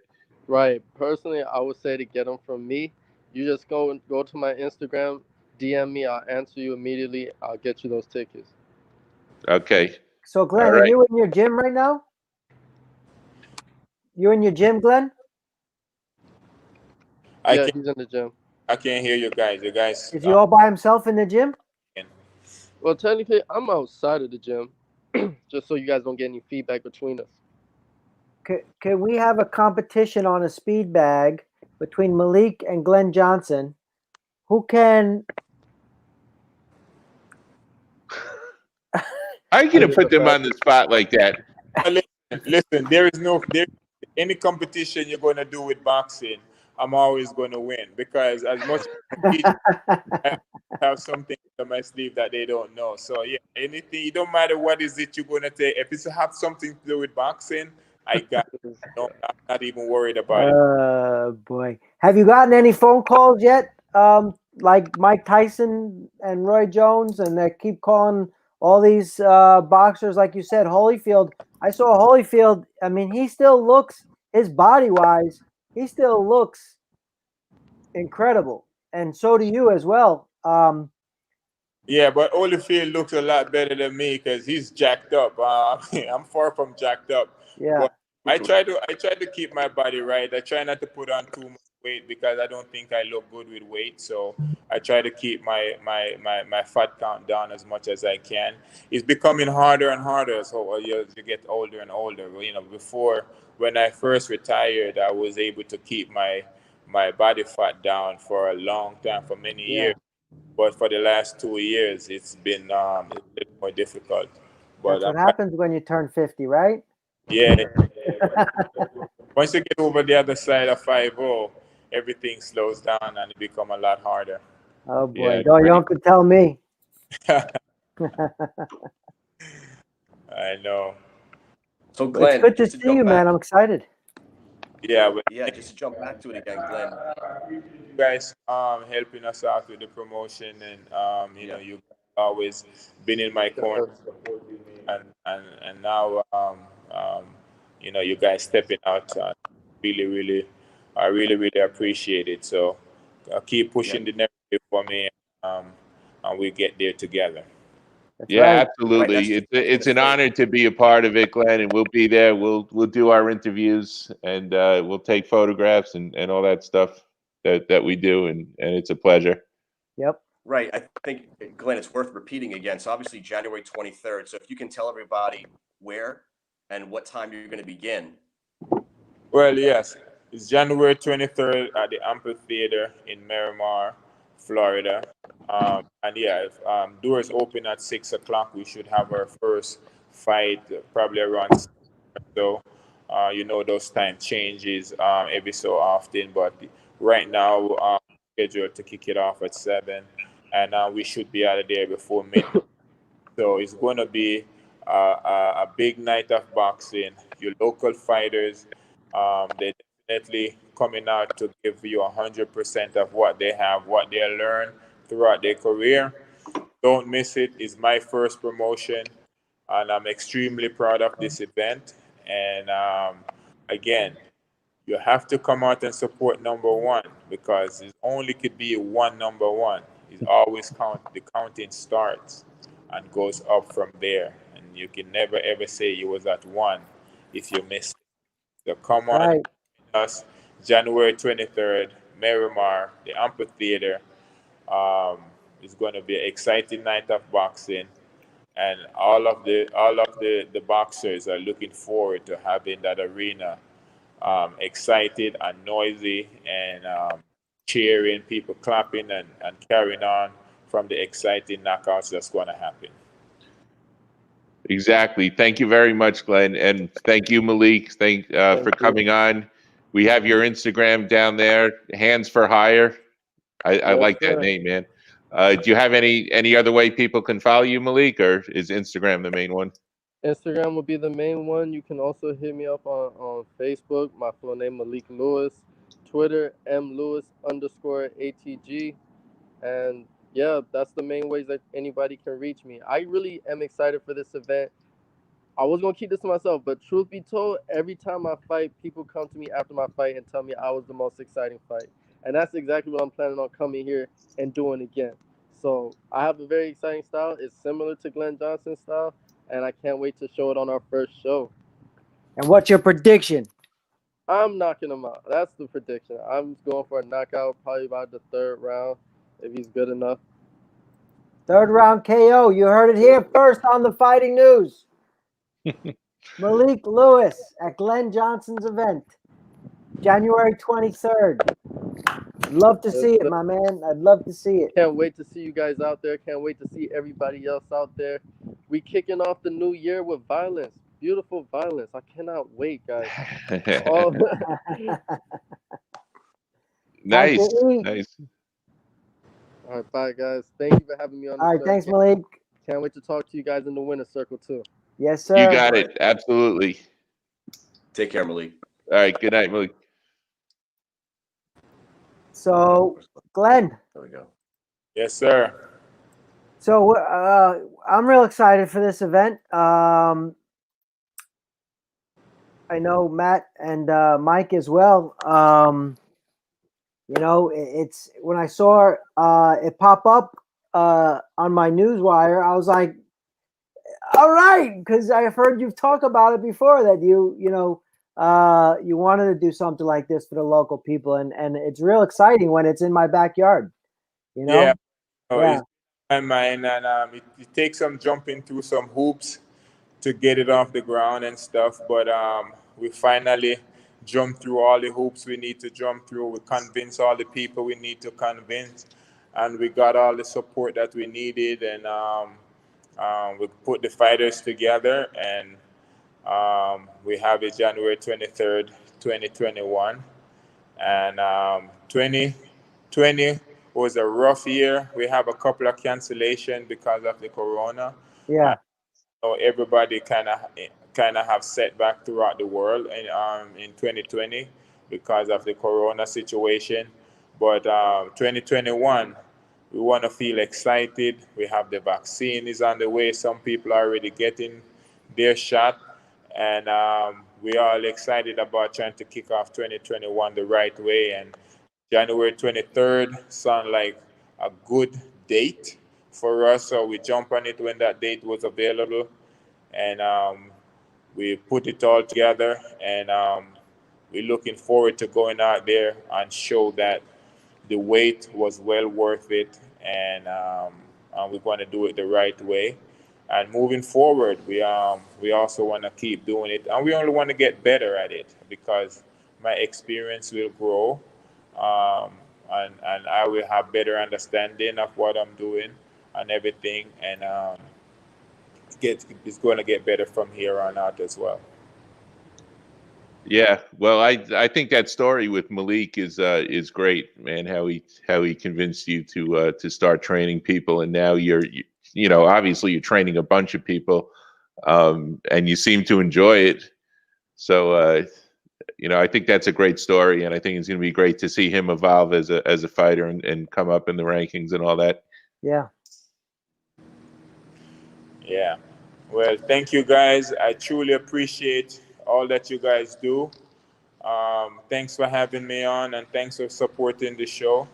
Right. Personally, I would say to get them from me, you just go to my Instagram, DM me, I'll answer you immediately. I'll get you those tickets. Okay. So Glenn, are you in your gym right now? You in your gym, Glenn? Yeah, he's in the gym. I can't hear you guys. You guys. Is he all by himself in the gym? Well, technically, I'm outside of the gym, just so you guys don't get any feedback between us. Can we have a competition on a speed bag between Malik and Glen Johnson? Who can? How are you going to put them on the spot like that? Listen, there any competition you're going to do with boxing, I'm always going to win, because as much as I have something on my sleeve that they don't know. So yeah, anything, it don't matter what is it you're going to take. If it's have something to do with boxing, I got it. No, I'm not even worried about it. Oh boy, have you gotten any phone calls yet? Like Mike Tyson and Roy Jones, and they keep calling all these boxers, like you said, Holyfield. I saw Holyfield. I mean, he still looks, his body wise, he still looks incredible, and so do you as well. Yeah, but Holyfield looks a lot better than me because he's jacked up. I'm far from jacked up. Yeah. But I try to keep my body right. I try not to put on too much weight because I don't think I look good with weight. So I try to keep my fat count down as much as I can. It's becoming harder and harder so you get older and older. Before, when I first retired, I was able to keep my body fat down for a long time, for many years. But for the last 2 years, it's been a little more difficult. But that's what happens when you turn 50, right? Yeah. Once you get over the other side of 50, everything slows down and it becomes a lot harder. Oh boy, you don't could tell me. I know. So Glenn, it's good to see you, man. I'm excited. Yeah, but Yeah, just to jump back to it again, Glenn. you guys helping us out with the promotion, and you know, you always been in my corner, and now you know, you guys stepping out, really really I really appreciate it. So keep pushing the narrative for me, um, and we get there together. That's Yeah, right. Right. absolutely. That's It's gonna an say. honor to be a part of it, Glenn, and we'll be there. We'll do our interviews, and we'll take photographs and all that stuff that we do, and it's a pleasure. Yep. Right. I think, Glenn, it's worth repeating again. So obviously January 23rd. So if you can tell everybody where and what time you're going to begin. Well, yes, it's January 23rd at the Amphitheater in Miramar, Florida. And yeah, if, doors open at 6 o'clock. We should have our first fight probably around 6 or so. You know, those time changes every so often, but right now scheduled to kick it off at 7, and we should be out of there before midnight. So it's going to be a big night of boxing. Your local fighters, they definitely coming out to give you 100% of what they have, what they learn throughout their career. Don't miss it. It's my first promotion, and I'm extremely proud of this event. And again, you have to come out and support number one, because it only could be one number one. It always the counting starts and goes up from there. And you can never ever say you was at one if you miss it. So come on, Right. us January 23rd, Miramar, the Amphitheater. Um, it's going to be an exciting night of boxing, and all of the boxers are looking forward to having that arena excited and noisy, and cheering, people clapping and carrying on from the exciting knockouts that's going to happen. Exactly. Thank you very much, Glenn, and thank you, Malik. Thank Thank for you. coming on. We have your Instagram down there, Hands for Hire. I Yes, like that sir. name, man. Do you have any other way people can follow you, Malik, or is Instagram the main one? Instagram will be the main one. You can also hit me up on Facebook. My full name Malik Lewis. Twitter mlewis_ATG. And yeah, that's the main ways that anybody can reach me. I really am excited for this event. I was gonna keep this to myself, but truth be told, every time I fight, people come to me after my fight and tell me I was the most exciting fight. And that's exactly what I'm planning on coming here and doing again. So I have a very exciting style. It's similar to Glen Johnson's style, and I can't wait to show it on our first show. And what's your prediction? I'm knocking him out. That's the prediction. I'm going for a knockout, probably about the third round, if he's good enough. Third round KO. You heard it here first on the Fighting News. Malik Lewis at Glen Johnson's event, January 23rd. I'd love to see it, my man. I'd love to see it. Can't wait to see you guys out there. Can't wait to see everybody else out there. We kicking off the new year with violence. Beautiful violence. I cannot wait, guys. Oh, Nice, Uncle E. nice. all right, bye, guys. Thank you for having me on the All right, show. thanks, Malik. Can't wait to talk to you guys in the winner's circle, too. Yes, You sir. got it. Absolutely. Take care, Malik. All right. Good night, Malik. So, Glenn. There we go. Yes, sir. So I'm real excited for this event. I know Matt and Mike as well. You know, it's when I saw it pop up on my newswire, I was like, all right, because I've heard you talk about it before that you wanted to do something like this for the local people, and it's real exciting when it's in my backyard. You know? Yeah. Oh, Yeah. it's my mind, and it takes some jumping through some hoops to get it off the ground and stuff. But we finally jumped through all the hoops we need to jump through. We convinced all the people we need to convince, and we got all the support that we needed. And we put the fighters together, and we have it January 23rd, 2021. And 2020 was a rough year. We have a couple of cancellations because of the corona. Yeah. So everybody kind of have setback throughout the world in 2020. because of the corona situation. But 2021, we want to feel excited. We have the vaccine is on the way. Some people are already getting their shot. And we are all excited about trying to kick off 2021 the right way. And January 23rd sound like a good date for us. So we jump on it when that date was available. And we put it all together. And we're looking forward to going out there and show that the wait was well worth it. And we're going to do it the right way. And moving forward, we also want to keep doing it, and we only want to get better at it because my experience will grow, and I will have better understanding of what I'm doing and everything, and it's going to get better from here on out as well. Yeah, well, I think that story with Malik is great, man. How he convinced you to start training people, and now you're obviously you're training a bunch of people, and you seem to enjoy it. So I think that's a great story, and I think it's going to be great to see him evolve as a fighter and come up in the rankings and all that. Yeah. Yeah. Well, thank you guys. I truly appreciate all that you guys do. Thanks for having me on, and thanks for supporting the show.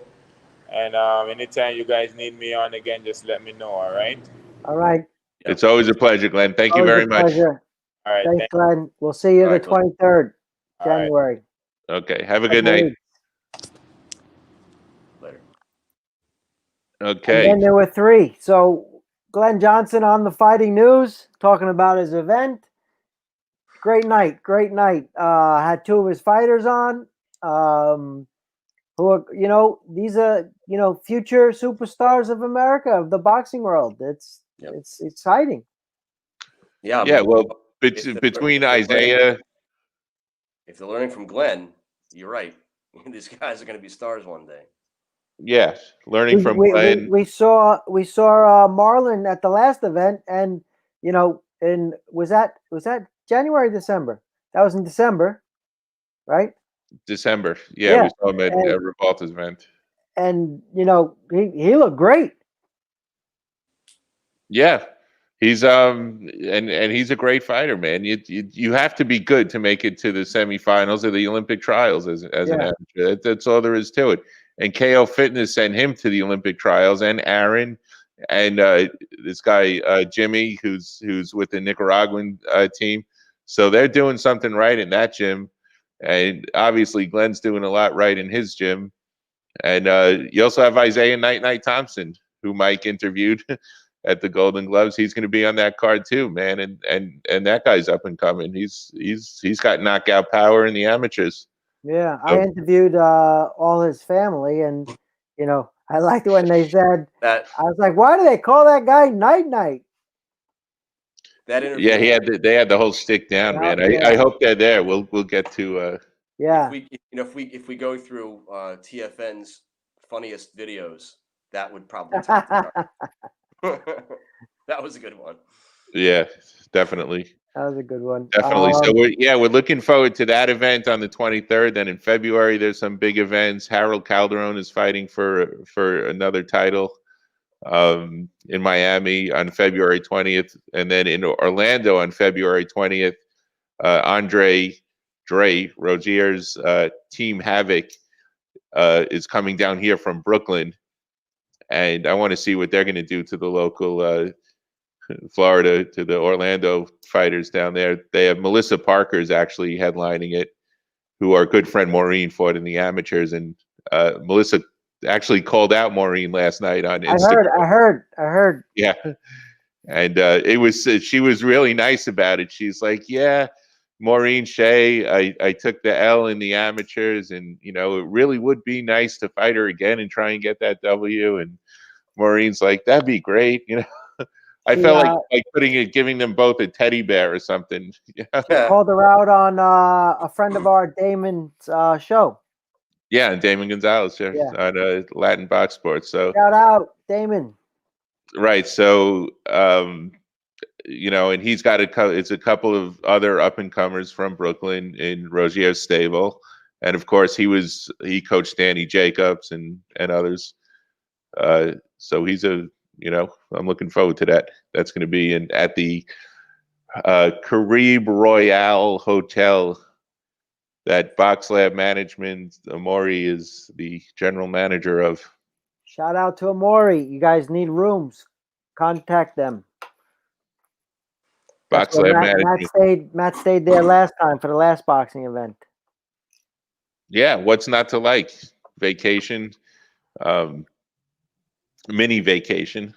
And anytime you guys need me on again, just let me know. All right. All right. It's always a pleasure, Glenn. Thank you very much. Pleasure. All right. Thanks, Glenn. We'll see you the 23rd, January. Okay. Have a good night. Later. Okay. And then there were 3. So Glen Johnson on the Fighting News talking about his event. Great night. Had 2 of his fighters on. Who are, these are, future superstars of America, of the boxing world. It's exciting. Yeah. Yeah. Well, between Isaiah, if they're learning from Glenn, you're right. These guys are going to be stars one day. Yeah, learning from Glenn. We saw Marlon at the last event, and and was that January, December? That was in December, right? December. Yeah. We saw him at Revolta's event. And he looked great. Yeah. He's and he's a great fighter, man. You have to be good to make it to the semifinals of the Olympic trials as an amateur. That's all there is to it. And KO Fitness sent him to the Olympic trials, and Aaron, and this guy Jimmy, who's with the Nicaraguan team. So they're doing something right in that gym, and obviously Glenn's doing a lot right in his gym. And you also have Isaiah Night Thompson, who Mike interviewed at the Golden Gloves. He's going to be on that card too, man. And that guy's up and coming. He's got knockout power in the amateurs. Yeah, I interviewed all his family, and I liked when they said that. I was like, why do they call that guy Night? That interview. Yeah, they had the whole stick down, man. I hope they're there. We'll get to. Yeah. If we go through TFN's funniest videos, that would probably top the chart. That was a good one. Yeah, definitely. That was a good one. Definitely. So we're looking forward to that event on the 23rd. Then in February, there's some big events. Harold Calderon is fighting for another title in Miami on February 20th, and then in Orlando on February 20th, Andre Rozier's Team Havoc is coming down here from Brooklyn, and I want to see what they're going to do to the local Florida, to the Orlando fighters down there. They have Melissa Parker's actually headlining it, who our good friend Maureen fought in the amateurs, and Melissa actually called out Maureen last night on Instagram. I heard. Yeah, and she was really nice about it. She's like, yeah, Maureen Shea, I took the L in the amateurs, and it really would be nice to fight her again and try and get that W. And Maureen's like, that'd be great, I felt like giving them both a teddy bear or something. Called her out on a friend of our Damon's show. Yeah, Damon Gonzalez on Latin Box Sports. So shout out, Damon. Right. So and he's got it's a couple of other up and comers from Brooklyn in Rozier's stable, and of course he coached Danny Jacobs and others. So he's I'm looking forward to that. That's going to be at the Carib Royale Hotel that Box Lab Management, Amori is the general manager of. Shout out to Amori. You guys need rooms. Contact them. Box Lab Management. Matt stayed there last time for the last boxing event. Yeah, what's not to like? Vacation, mini vacation,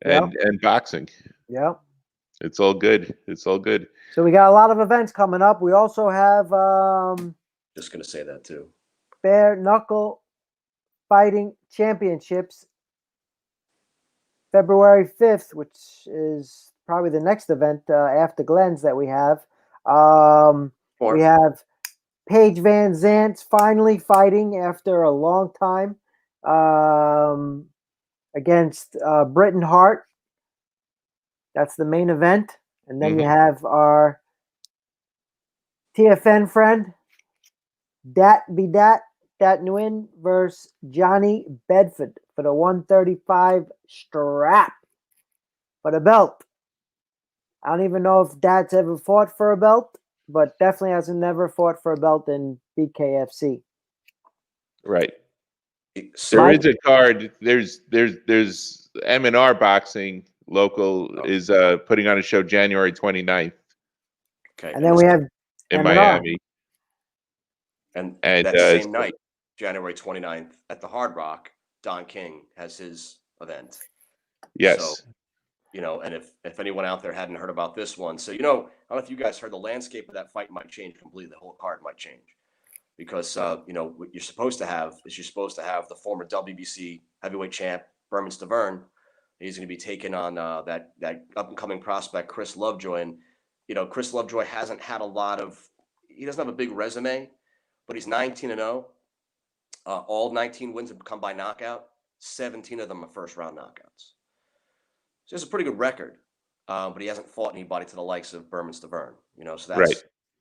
and boxing. Yep. It's all good. It's all good. So we got a lot of events coming up. We also have just gonna say that too. Bare Knuckle Fighting Championships, February 5th, which is probably the next event after Glen's that we have. We have Paige Van Zant finally fighting after a long time against Britton Hart. That's the main event. And then you have our TFN friend, Dat Nguyen versus Johnny Bedford for the 135 strap for the belt. I don't even know if Dat's ever fought for a belt, but definitely hasn't never fought for a belt in BKFC. Right. There is a card. There's M&R Boxing local is putting on a show January 29th. Okay. And then we have in M&R. Miami. And that same night, January 29th, at the Hard Rock, Don King has his event. Yes. So, and if anyone out there hadn't heard about this one, so I don't know if you guys heard, the landscape of that fight might change completely. The whole card might change because what you're supposed to have is the former WBC heavyweight champ Berman Stavern. He's going to be taking on that up and coming prospect Chris Lovejoy, and Chris Lovejoy hasn't had he doesn't have a big resume, but he's 19-0. All 19 wins have come by knockout. 17 of them are first round knockouts. So it's a pretty good record, but he hasn't fought anybody to the likes of Berman Stavern. So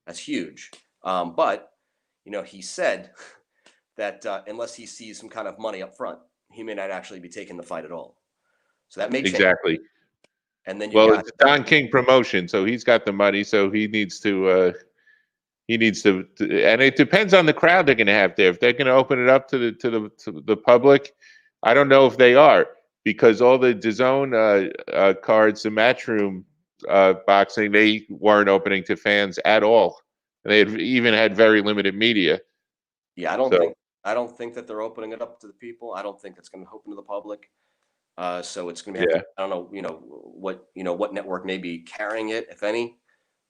that's huge. But he said that unless he sees some kind of money up front, he may not actually be taking the fight at all. So that may change. Exactly. And then it's Don King promotion, so he's got the money, so he needs to. And it depends on the crowd they're going to have there. If they're going to open it up to the public, I don't know if they are, because all the DAZN cards, the Matchroom boxing, they weren't opening to fans at all. They even had very limited media. Yeah, I don't think that they're opening it up to the people. I don't think it's going to open to the public. So it's going to be. I don't know. What network may be carrying it, if any.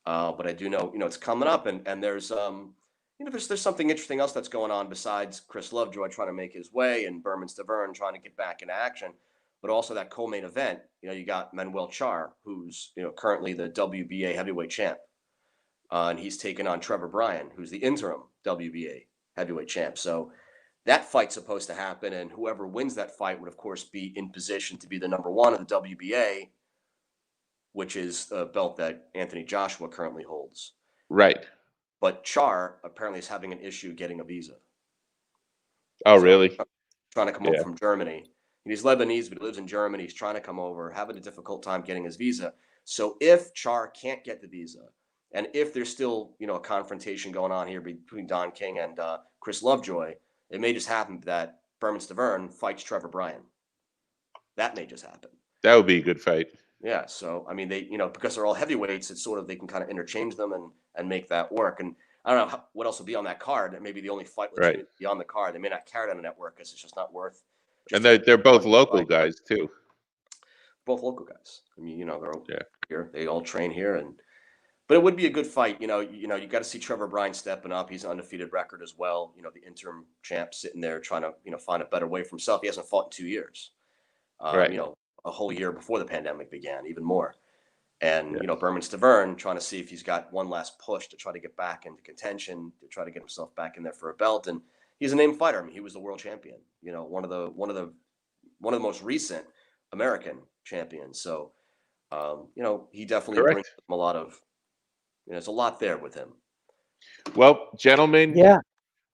But I do know, it's coming up, and there's there's something interesting else that's going on besides Chris Lovejoy trying to make his way and Berman Stavern trying to get back into action, but also that co-main event. You got Manuel Char, who's currently the WBA heavyweight champ, and he's taking on Trevor Bryan, who's the interim WBA heavyweight champ. So that fight's supposed to happen, and whoever wins that fight would, of course, be in position to be the number one of the WBA, which is a belt that Anthony Joshua currently holds. Right. But Char apparently is having an issue getting a visa. Oh, really? Trying to come over from Germany. He's Lebanese, but he lives in Germany. He's trying to come over, having a difficult time getting his visa. So if Char can't get the visa, and if there's still, a confrontation going on here between Don King and Chris Lovejoy, it may just happen that Berman Stavern fights Trevor Bryan. That may just happen. That would be a good fight. Yeah, so they, because they're all heavyweights, it's sort of they can kind of interchange them and make that work. And I don't know what else will be on that card. That may be the only fight will be on the card. They may not carry it on the network because it's just not worth. And they're both local guys too. Both local guys. I mean, they're all here. They all train here, but it would be a good fight. You got to see Trevor Bryan stepping up. He's an undefeated record as well. The interim champ sitting there trying to find a better way for himself. He hasn't fought in 2 years. A whole year before the pandemic began, even more. And, Berman Stavern trying to see if he's got one last push to try to get back into contention, to try to get himself back in there for a belt. And he's a named fighter. I mean, he was the world champion, one of the most recent American champions. So, he definitely brings him a lot of, there's a lot there with him. Well, gentlemen,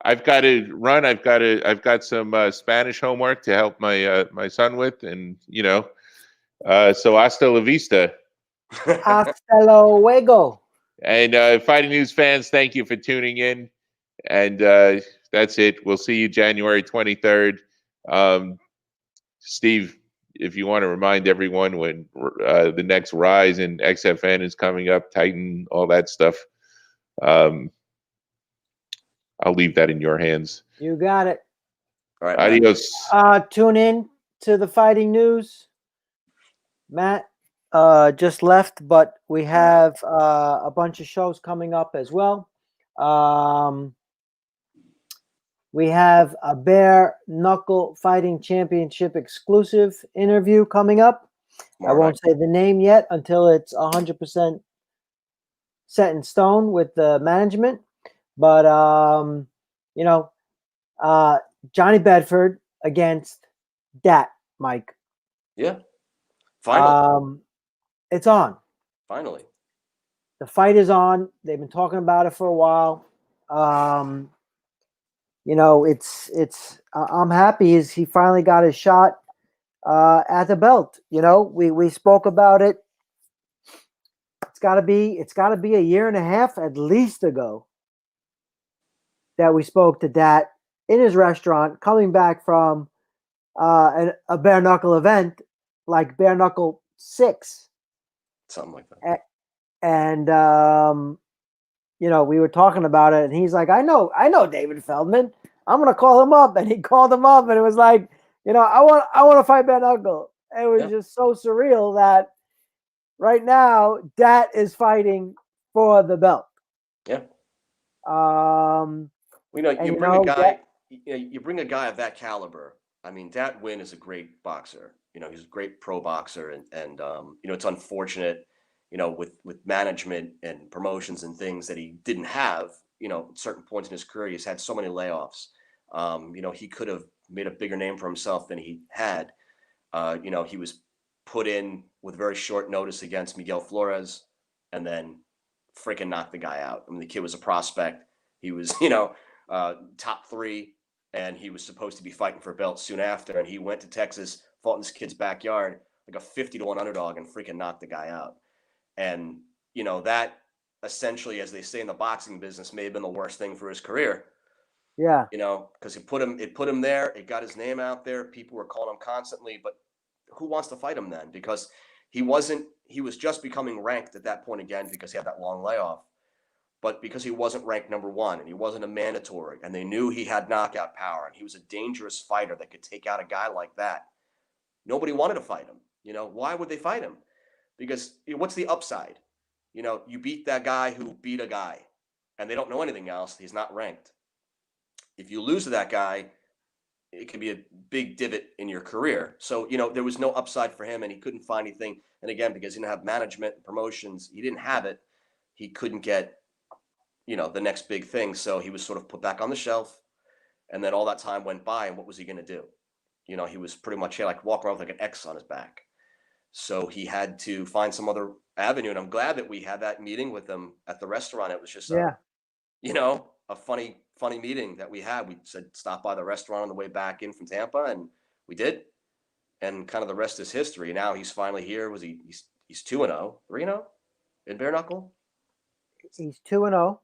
I've got to run. I've got some Spanish homework to help my son with, and so hasta la vista. Hasta luego. And Fighting News fans, thank you for tuning in. And that's it. We'll see you January 23rd. Steve, if you want to remind everyone when the next Rise in XFN is coming up, Titan, all that stuff. I'll leave that in your hands. You got it. All right, Adios. Tune in to the Fighting News. Matt just left, but we have a bunch of shows coming up as well. We have a Bare Knuckle Fighting Championship exclusive interview coming up. I won't say the name yet until it's 100% set in stone with the management. But, Johnny Bedford against Dat, Mike. Yeah. Finally. It's on. Finally. The fight is on. They've been talking about it for a while. I'm happy he finally got his shot at the belt. We spoke about it. It's gotta be a year and a half at least ago that we spoke to Dat in his restaurant, coming back from a bare knuckle event like Bare Knuckle 6. Something like that. And we were talking about it, and he's like, I know David Feldman. I'm gonna call him up. And he called him up, and it was like, I want to fight Bare Knuckle. It was just so surreal that right now Dat is fighting for the belt. Yeah. You bring a guy of that caliber. I mean, Dat Win is a great boxer. He's a great pro boxer, and it's unfortunate, with management and promotions and things that he didn't have. At certain points in his career, he's had so many layoffs. He could have made a bigger name for himself than he had. He was put in with very short notice against Miguel Flores, and then freaking knocked the guy out. I mean, the kid was a prospect. He was, top 3, and he was supposed to be fighting for a belt soon after. And he went to Texas, fought in this kid's backyard, like a 50-1 underdog, and freaking knocked the guy out. And, that essentially, as they say in the boxing business, may have been the worst thing for his career. Yeah. Because it put him there. It got his name out there. People were calling him constantly, but who wants to fight him then? Because he was just becoming ranked at that point again, because he had that long layoff. But because he wasn't ranked number 1 and he wasn't a mandatory, and they knew he had knockout power and he was a dangerous fighter that could take out a guy like that, nobody wanted to fight him. Why would they fight him? Because what's the upside? You beat that guy who beat a guy, and they don't know anything else. He's not ranked. If you lose to that guy, it could be a big divot in your career. So, there was no upside for him, and he couldn't find anything. And again, because he didn't have management and promotions, he didn't have it. He couldn't get, the next big thing. So he was sort of put back on the shelf. And then all that time went by, and what was he going to do? He was pretty much walking around with like an X on his back. So he had to find some other avenue. And I'm glad that we had that meeting with him at the restaurant. It was just, a funny meeting that we had. We said, stop by the restaurant on the way back in from Tampa, and we did. And kind of the rest is history. Now he's finally here. He's 2-0, 3-0 in bare knuckle? He's 2-0.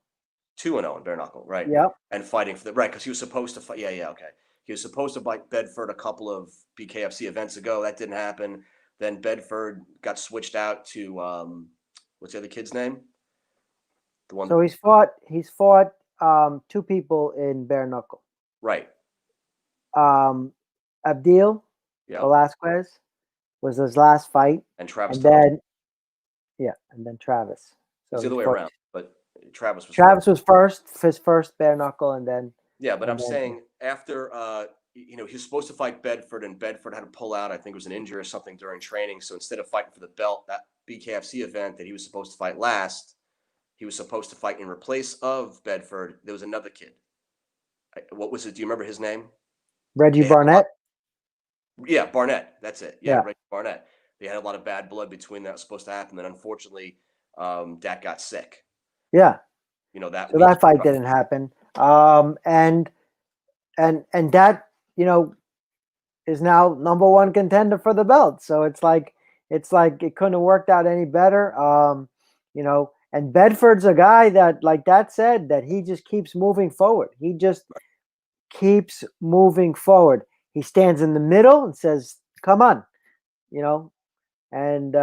2-0 in bare knuckle, right? Yep. And fighting for because he was supposed to fight. Yeah, okay. He was supposed to fight Bedford a couple of BKFC events ago. That didn't happen. Then Bedford got switched out to what's the other kid's name? The one. So he's fought 2 people in bare knuckle. Right. Abdil Velasquez was his last fight. And Travis. And then Travis. So it's the other way around, but Travis was first, his first bare knuckle, and then. Yeah, but I'm saying after he was supposed to fight Bedford, and Bedford had to pull out. I think it was an injury or something during training. So instead of fighting for the belt, that BKFC event that he was supposed to fight last, he was supposed to fight in replace of Bedford. There was another kid. What was it? Do you remember his name? Reggie Barnett. Yeah, Barnett. That's it. Yeah, Reggie Barnett. They had a lot of bad blood between that was supposed to happen. Then unfortunately, Dat got sick. Yeah. that So week. that fight didn't happen. And that, is now number one contender for the belt. So it's like it couldn't have worked out any better. And Bedford's a guy that, like that said, that he just keeps moving forward. He just keeps moving forward. He stands in the middle and says, "Come on," and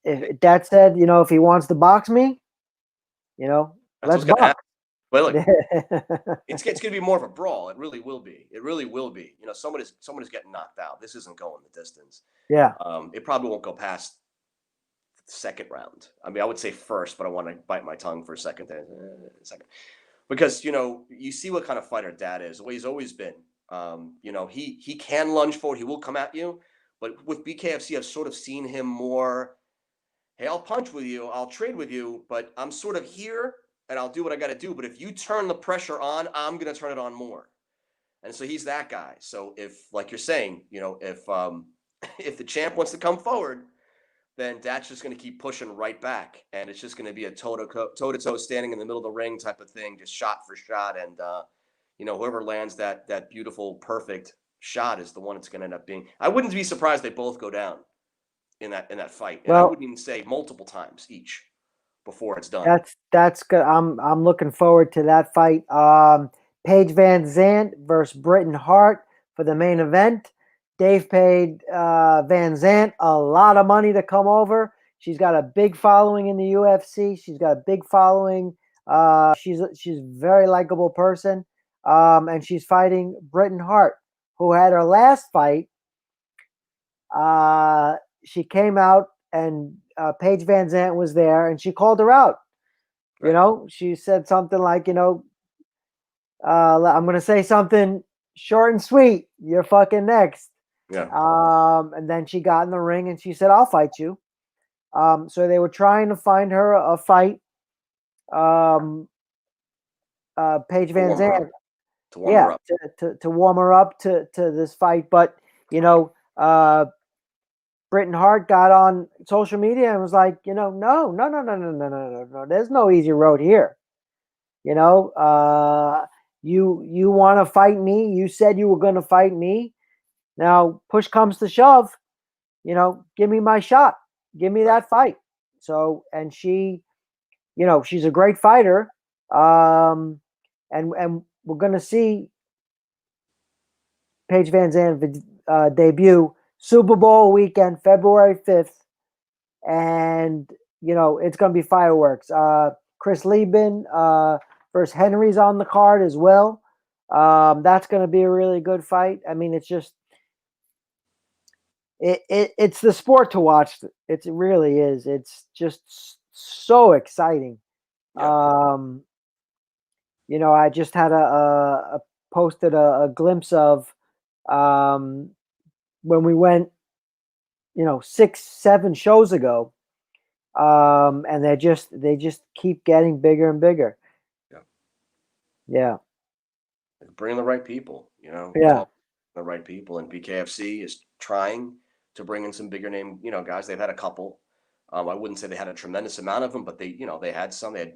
if that said, if he wants to box me, let's box. Well, look, it's going to be more of a brawl. It really will be. It really will be. Someone is getting knocked out. This isn't going the distance. Yeah. It probably won't go past the second round. I mean, I would say first, but I want to bite my tongue for a second. Because you see what kind of fighter Dad is. The way he's always been. He can lunge forward. He will come at you. But with BKFC, I've sort of seen him more. Hey, I'll punch with you. I'll trade with you, but I'm sort of here. And I'll do what I got to do. But if you turn the pressure on, I'm going to turn it on more. And so he's that guy. So if, like you're saying, if the champ wants to come forward, then that's just going to keep pushing right back. And it's just going to be a toe-to-toe standing in the middle of the ring type of thing, just shot for shot. And, whoever lands that beautiful, perfect shot is the one it's going to end up being. I wouldn't be surprised they both go down in that fight. And I wouldn't even say multiple times each before it's done. That's good. I'm looking forward to that fight. Paige Van Zandt versus Britain Hart for the main event. Dave paid Van Zandt a lot of money to come over. She's got a big following in the UFC. She's got a big following. She's a very likable person. And she's fighting Britain Hart, who had her last fight. She came out and Paige Van Zandt was there, and she called her out. She said something like, I'm going to say something short and sweet. You're fucking next. Yeah. And then she got in the ring and she said, I'll fight you. So they were trying to find her a fight. Paige Van Zandt. To warm her up. To warm her up to this fight. But, Britain Hart got on social media and was like, no. There's no easy road here. You want to fight me? You said you were going to fight me. Now, push comes to shove. Give me my shot. Give me that fight. So, and she, she's a great fighter. And we're going to see Paige Van Zandt debut Super Bowl weekend, February 5th. And, it's going to be fireworks. Chris Lieben versus Henry's on the card as well. That's going to be a really good fight. I mean, it's just, it's the sport to watch. It really is. It's just so exciting. Yeah. I just had posted a glimpse of when we went, 6-7 shows ago. And they just keep getting bigger and bigger. Yeah. Bring the right people, Yeah. The right people. And BKFC is trying to bring in some bigger name, guys. They've had a couple. I wouldn't say they had a tremendous amount of them, but they had some. They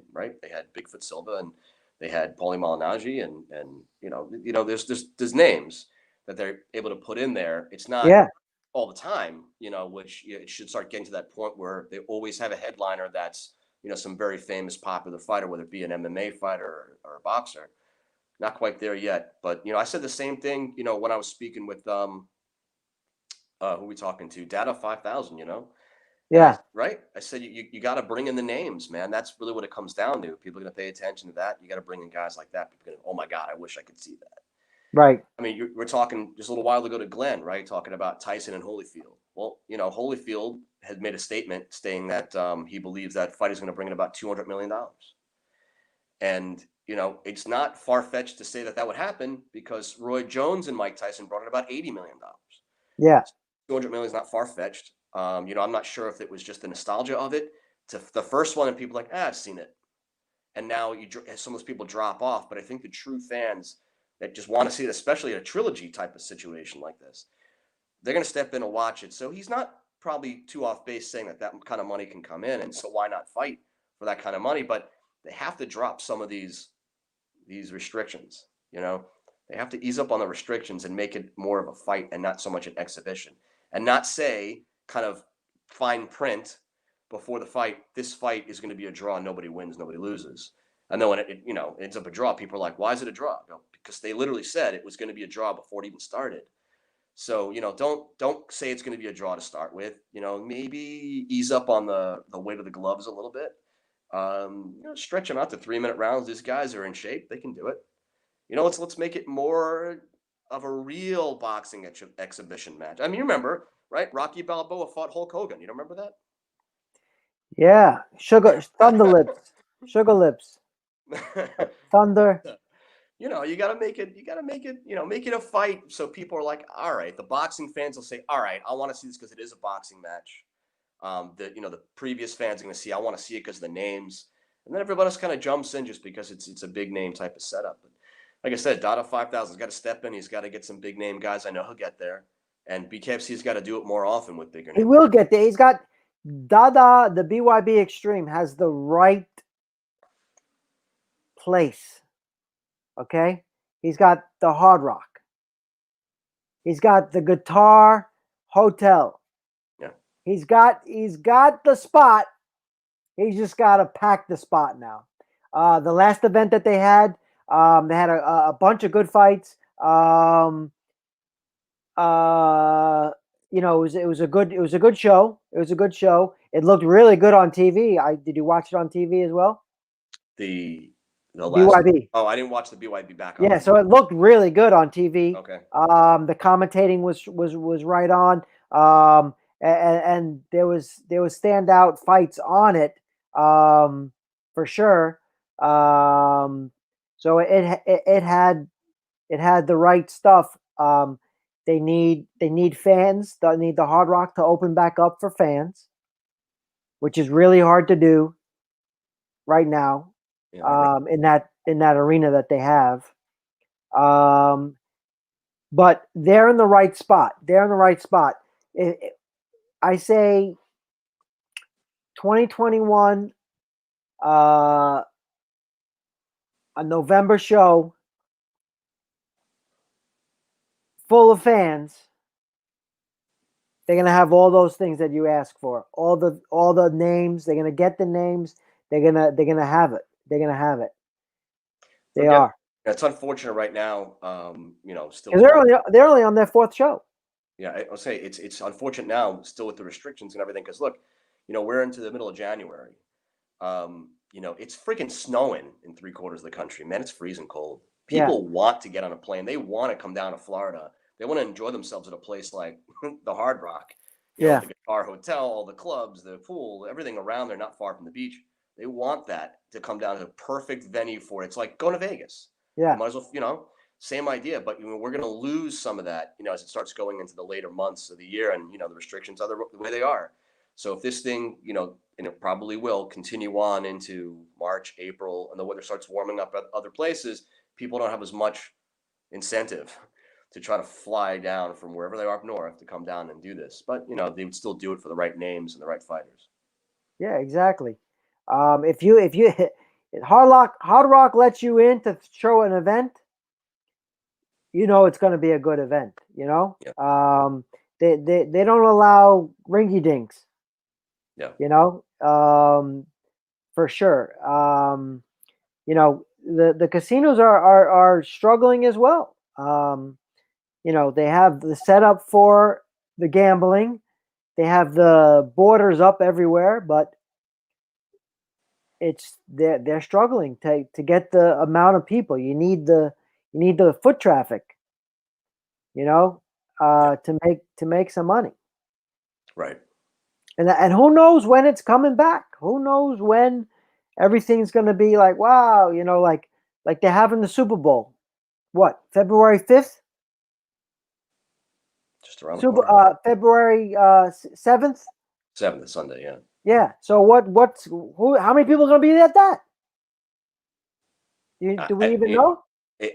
had Bigfoot Silva and they had Paulie Malignaggi and there's names that they're able to put in there. It's not all the time, which it should start getting to that point where they always have a headliner that's, some very famous popular fighter, whether it be an MMA fighter or a boxer. Not quite there yet, but I said the same thing, when I was speaking with who we talking to, Data 5000, Yeah. Right. I said you got to bring in the names, man. That's really what it comes down to. People are going to pay attention to that. You got to bring in guys like that. People are going to, oh my God, I wish I could see that. Right. I mean, we're talking just a little while ago to Glenn, right? Talking about Tyson and Holyfield. Well, Holyfield had made a statement saying that he believes that fight is going to bring in about $200 million. And, it's not far-fetched to say that would happen because Roy Jones and Mike Tyson brought in about $80 million. Yeah. $200 million is not far-fetched. I'm not sure if it was just the nostalgia of it. To the first one and people like, I've seen it. And now some of those people drop off. But I think the true fans that just want to see it, especially a trilogy type of situation like this, they're going to step in and watch it. So he's not probably too off base saying that kind of money can come in. And so why not fight for that kind of money, but they have to drop some of these restrictions. You know, they have to ease up on the restrictions and make it more of a fight and not so much an exhibition, and not say kind of fine print before the fight, this fight is going to be a draw, nobody wins, nobody loses. And then when it ends up a draw, people are like, why is it a draw? Because they literally said it was going to be a draw before it even started. So, don't say it's going to be a draw to start with. Maybe ease up on the weight of the gloves a little bit. Stretch them out to 3-minute rounds. These guys are in shape; they can do it. Let's make it more of a real boxing exhibition match. I mean, you remember, right? Rocky Balboa fought Hulk Hogan. You don't remember that? Yeah, Thunder Lips, Sugar Lips, Thunder. You got to make it. You got to make it. Make it a fight, so people are like, all right. The boxing fans will say, all right, I want to see this because it is a boxing match. The previous fans are going to see. I want to see it because of the names, and then everybody else kind of jumps in just because it's a big name type of setup. But like I said, Dada 5000's got to step in. He's got to get some big name guys. I know he'll get there, and BKFC's got to do it more often with bigger names. He will get there. He's got Dada. The BYB Extreme has the right place. Okay, he's got the Hard Rock. He's got the Guitar Hotel. Yeah, he's got the spot. He's just got to pack the spot now. The last event that they had a bunch of good fights. It was a good show. It was a good show. It looked really good on TV. Did you watch it on TV as well? The BYB. Oh, I didn't watch the BYB back. Yeah, so it looked really good on TV. Okay. The commentating was right on. And there was standout fights on it. For sure. So it had the right stuff. They need fans. They need the Hard Rock to open back up for fans, which is really hard to do right now. Yeah, in that arena that they have. But they're in the right spot. I say 2021, a November show full of fans. They're gonna have all those things that you ask for. All the names. They're gonna get the names. They're gonna have it. They're gonna have it. They are. It's unfortunate right now. Still they're only on their 4th show. Yeah, I'll say it's unfortunate now, still with the restrictions and everything. Because look, we're into the middle of January. It's freaking snowing in 3/4 of the country, man. It's freezing cold. People want to get on a plane. They want to come down to Florida. They want to enjoy themselves at a place like the Hard Rock. The Guitar Hotel, the clubs, the pool, everything around there, not far from the beach. They want that to come down to the perfect venue for it. It's like going to Vegas. Yeah. You might as well, same idea, but we're going to lose some of that, as it starts going into the later months of the year, and the restrictions are the way they are. So if this thing, and it probably will continue on into March, April, and the weather starts warming up at other places, people don't have as much incentive to try to fly down from wherever they are up north to come down and do this. But they would still do it for the right names and the right fighters. Yeah, exactly. If Hard Rock lets you in to show an event, it's going to be a good event. Yeah. They don't allow rinky dinks. Yeah. For sure. The casinos are struggling as well. They have the setup for the gambling. They have the borders up everywhere, but they're struggling to get the amount of people. You need the foot traffic, to make some money. Right. And who knows when it's coming back? Who knows when everything's going to be like, wow, like they're having the Super Bowl. What, February 5th? Just around the corner. February 7th? 7th, Sunday, yeah. Yeah. So how many people are going to be at that? Do we even know?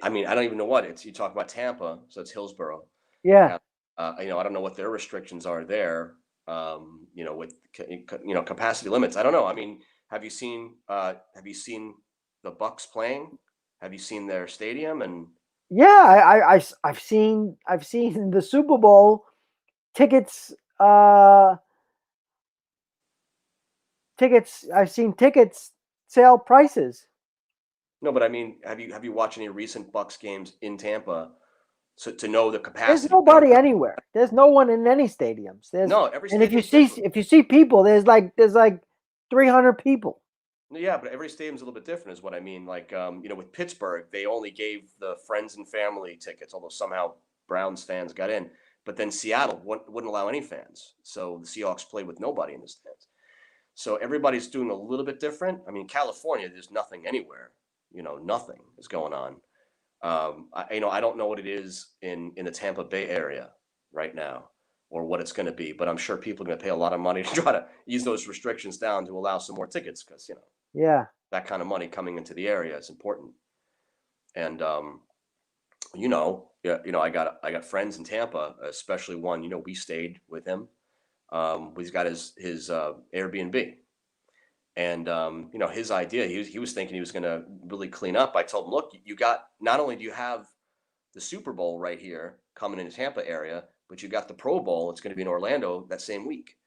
I don't even know what it's. You talk about Tampa, so it's Hillsborough. Yeah. I don't know what their restrictions are there. With capacity limits. I don't know. I mean, Have you seen the Bucks playing? Have you seen their stadium? And yeah, I've seen the Super Bowl tickets. I've seen tickets sale prices. no, but I mean, have you watched any recent Bucks games in Tampa to know the capacity? There's nobody anywhere. There's no one in any stadiums. No, every and if you stadium's see people, there's like 300 people. Yeah, but every stadium's a little bit different, is what I mean. Like, with Pittsburgh, they only gave the friends and family tickets, although somehow Browns fans got in. But then Seattle wouldn't allow any fans, so the Seahawks played with nobody in the stands. So everybody's doing a little bit different. I mean, California, there's nothing anywhere. Nothing is going on. I don't know what it is in the Tampa Bay area right now, or what it's going to be, but I'm sure people are going to pay a lot of money to try to ease those restrictions down to allow some more tickets, because Yeah, that kind of money coming into the area is important. And I got friends in Tampa, especially one. We stayed with him. He's got his Airbnb, and his idea. He was thinking he was going to really clean up. I told him, look, you got, not only do you have the Super Bowl right here coming in the Tampa area, but you got the Pro Bowl. It's going to be in Orlando that same week,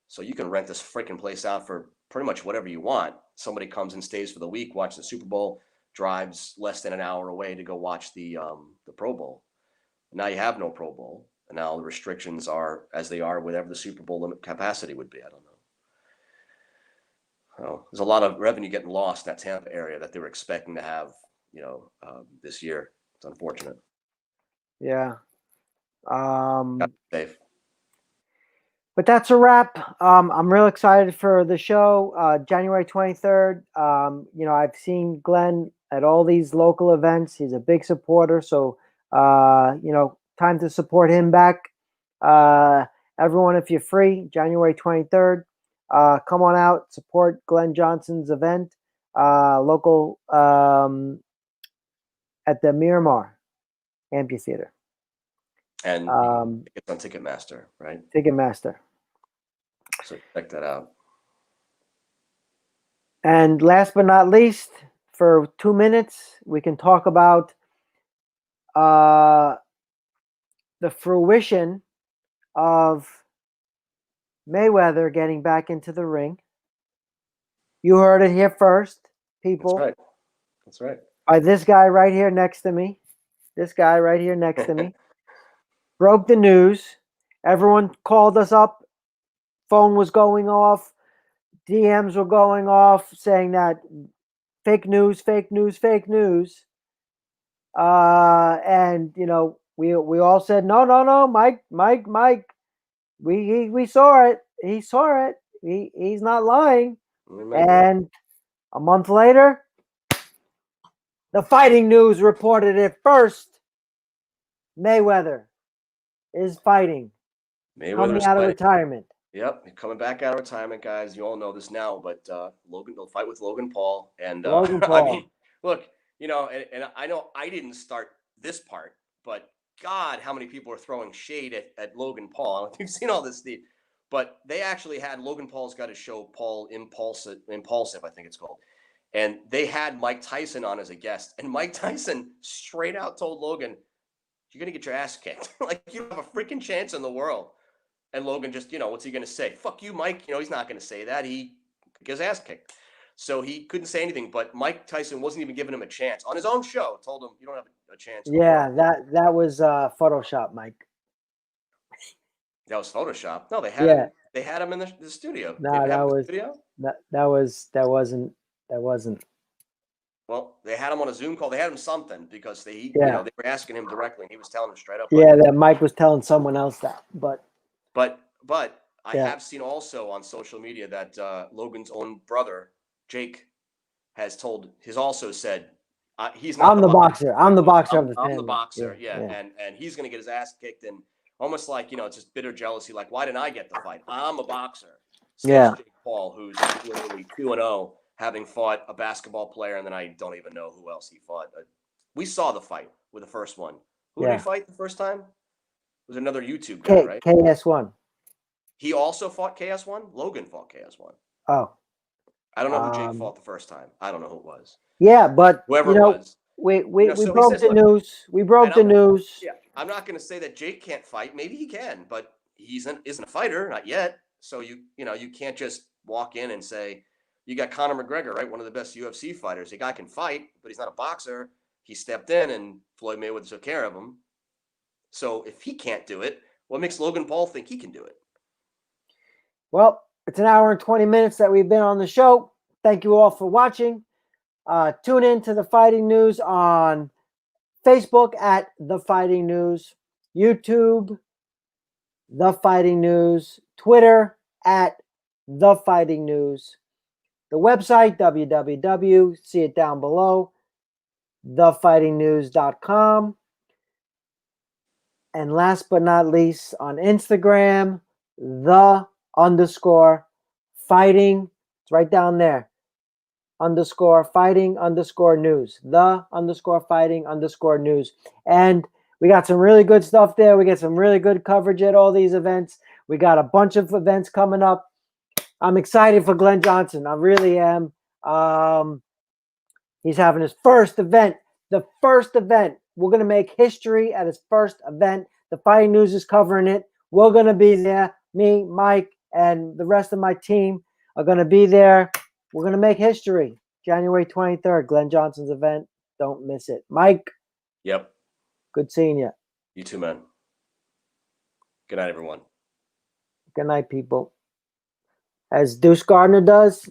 so you can rent this freaking place out for pretty much whatever you want. Somebody comes and stays for the week, watch the Super Bowl, drives less than an hour away to go watch the Pro Bowl. Now you have no Pro Bowl, and now the restrictions are as they are, whatever the Super Bowl limit capacity would be. I don't know. So there's a lot of revenue getting lost in that Tampa area that they were expecting to have, this year. It's unfortunate. yeah. Safe. But that's a wrap. I'm real excited for the show, January 23rd. I've seen Glenn at all these local events. He's a big supporter. So, time to support him back. Everyone, if you're free, January 23rd, come on out, support Glen Johnson's event, local at the Miramar Amphitheater. And it's on Ticketmaster, right? Ticketmaster. So check that out. And last but not least, for 2 minutes, we can talk about the fruition of Mayweather getting back into the ring. You heard it here first, people. That's right. By this guy right here next to me. This guy right here next to me. Broke the news. Everyone called us up. Phone was going off. DMs were going off saying that fake news, fake news, fake news. And we all said no, Mike. We saw it. He saw it. He's not lying. And a month later, the Fighting News reported it first. Mayweather is fighting. Coming out of retirement. Yep, coming back out of retirement, guys. You all know this now, but Logan will fight with Logan Paul. And Logan Paul. I mean, look, and I know I didn't start this part, but God, how many people are throwing shade at Logan Paul? I don't know if you've seen all this, Steve, but they actually had Logan Paul's got a show, Paul Impulsive, I think it's called. And they had Mike Tyson on as a guest. And Mike Tyson straight out told Logan, you're going to get your ass kicked. Like, you don't have a freaking chance in the world. And Logan just, what's he going to say? Fuck you, Mike. He's not going to say that. He gets his ass kicked. So he couldn't say anything, but Mike Tyson wasn't even giving him a chance. On his own show, told him, you don't have a chance. Yeah, that was Photoshop, Mike. That was Photoshop. No, they had him in the studio. No, that wasn't. Well, they had him on a Zoom call. They had him something because they were asking him directly, and he was telling them straight up. Yeah, that Mike was telling someone else that, but I have seen also on social media that Logan's own brother, Jake, has also said he's not. I'm the boxer. I'm the boxer of the family. I'm the boxer. Yeah. And he's gonna get his ass kicked, and almost like it's just bitter jealousy. Like, why didn't I get the fight? I'm a boxer. Yeah. Jake Paul, who's literally 2-0, having fought a basketball player, and then I don't even know who else he fought. We saw the fight with the first one. Who did he fight the first time? It was another YouTube guy, right? KS1. He also fought KS1? Logan fought KS1. Oh. I don't know who Jake fought the first time. I don't know who it was. Yeah, but whoever it was. we So broke says, the news. We broke the news. Yeah, I'm not going to say that Jake can't fight. Maybe he can, but isn't a fighter, not yet. So you can't just walk in and say, you got Conor McGregor, right? One of the best UFC fighters. The guy can fight, but he's not a boxer. He stepped in and Floyd Mayweather took care of him. So if he can't do it, what makes Logan Paul think he can do it? Well, it's an hour and 20 minutes that we've been on the show. Thank you all for watching. Tune in to The Fighting News on Facebook at The Fighting News, YouTube, The Fighting News, Twitter at The Fighting News, the website, www, see it down below, thefightingnews.com. And last but not least, on Instagram, _fighting. It's right down there. _fighting_news. _fighting_news. And we got some really good stuff there. We get some really good coverage at all these events. We got a bunch of events coming up. I'm excited for Glen Johnson. I really am. He's having his first event. The first event. We're going to make history at his first event. The Fighting News is covering it. We're going to be there. Me, Mike, and the rest of my team are going to be there. We're going to make history. January 23rd, Glen Johnson's event. Don't miss it. Mike? Yep. Good seeing you. You too, man. Good night, everyone. Good night, people. As Deuce Gardner does,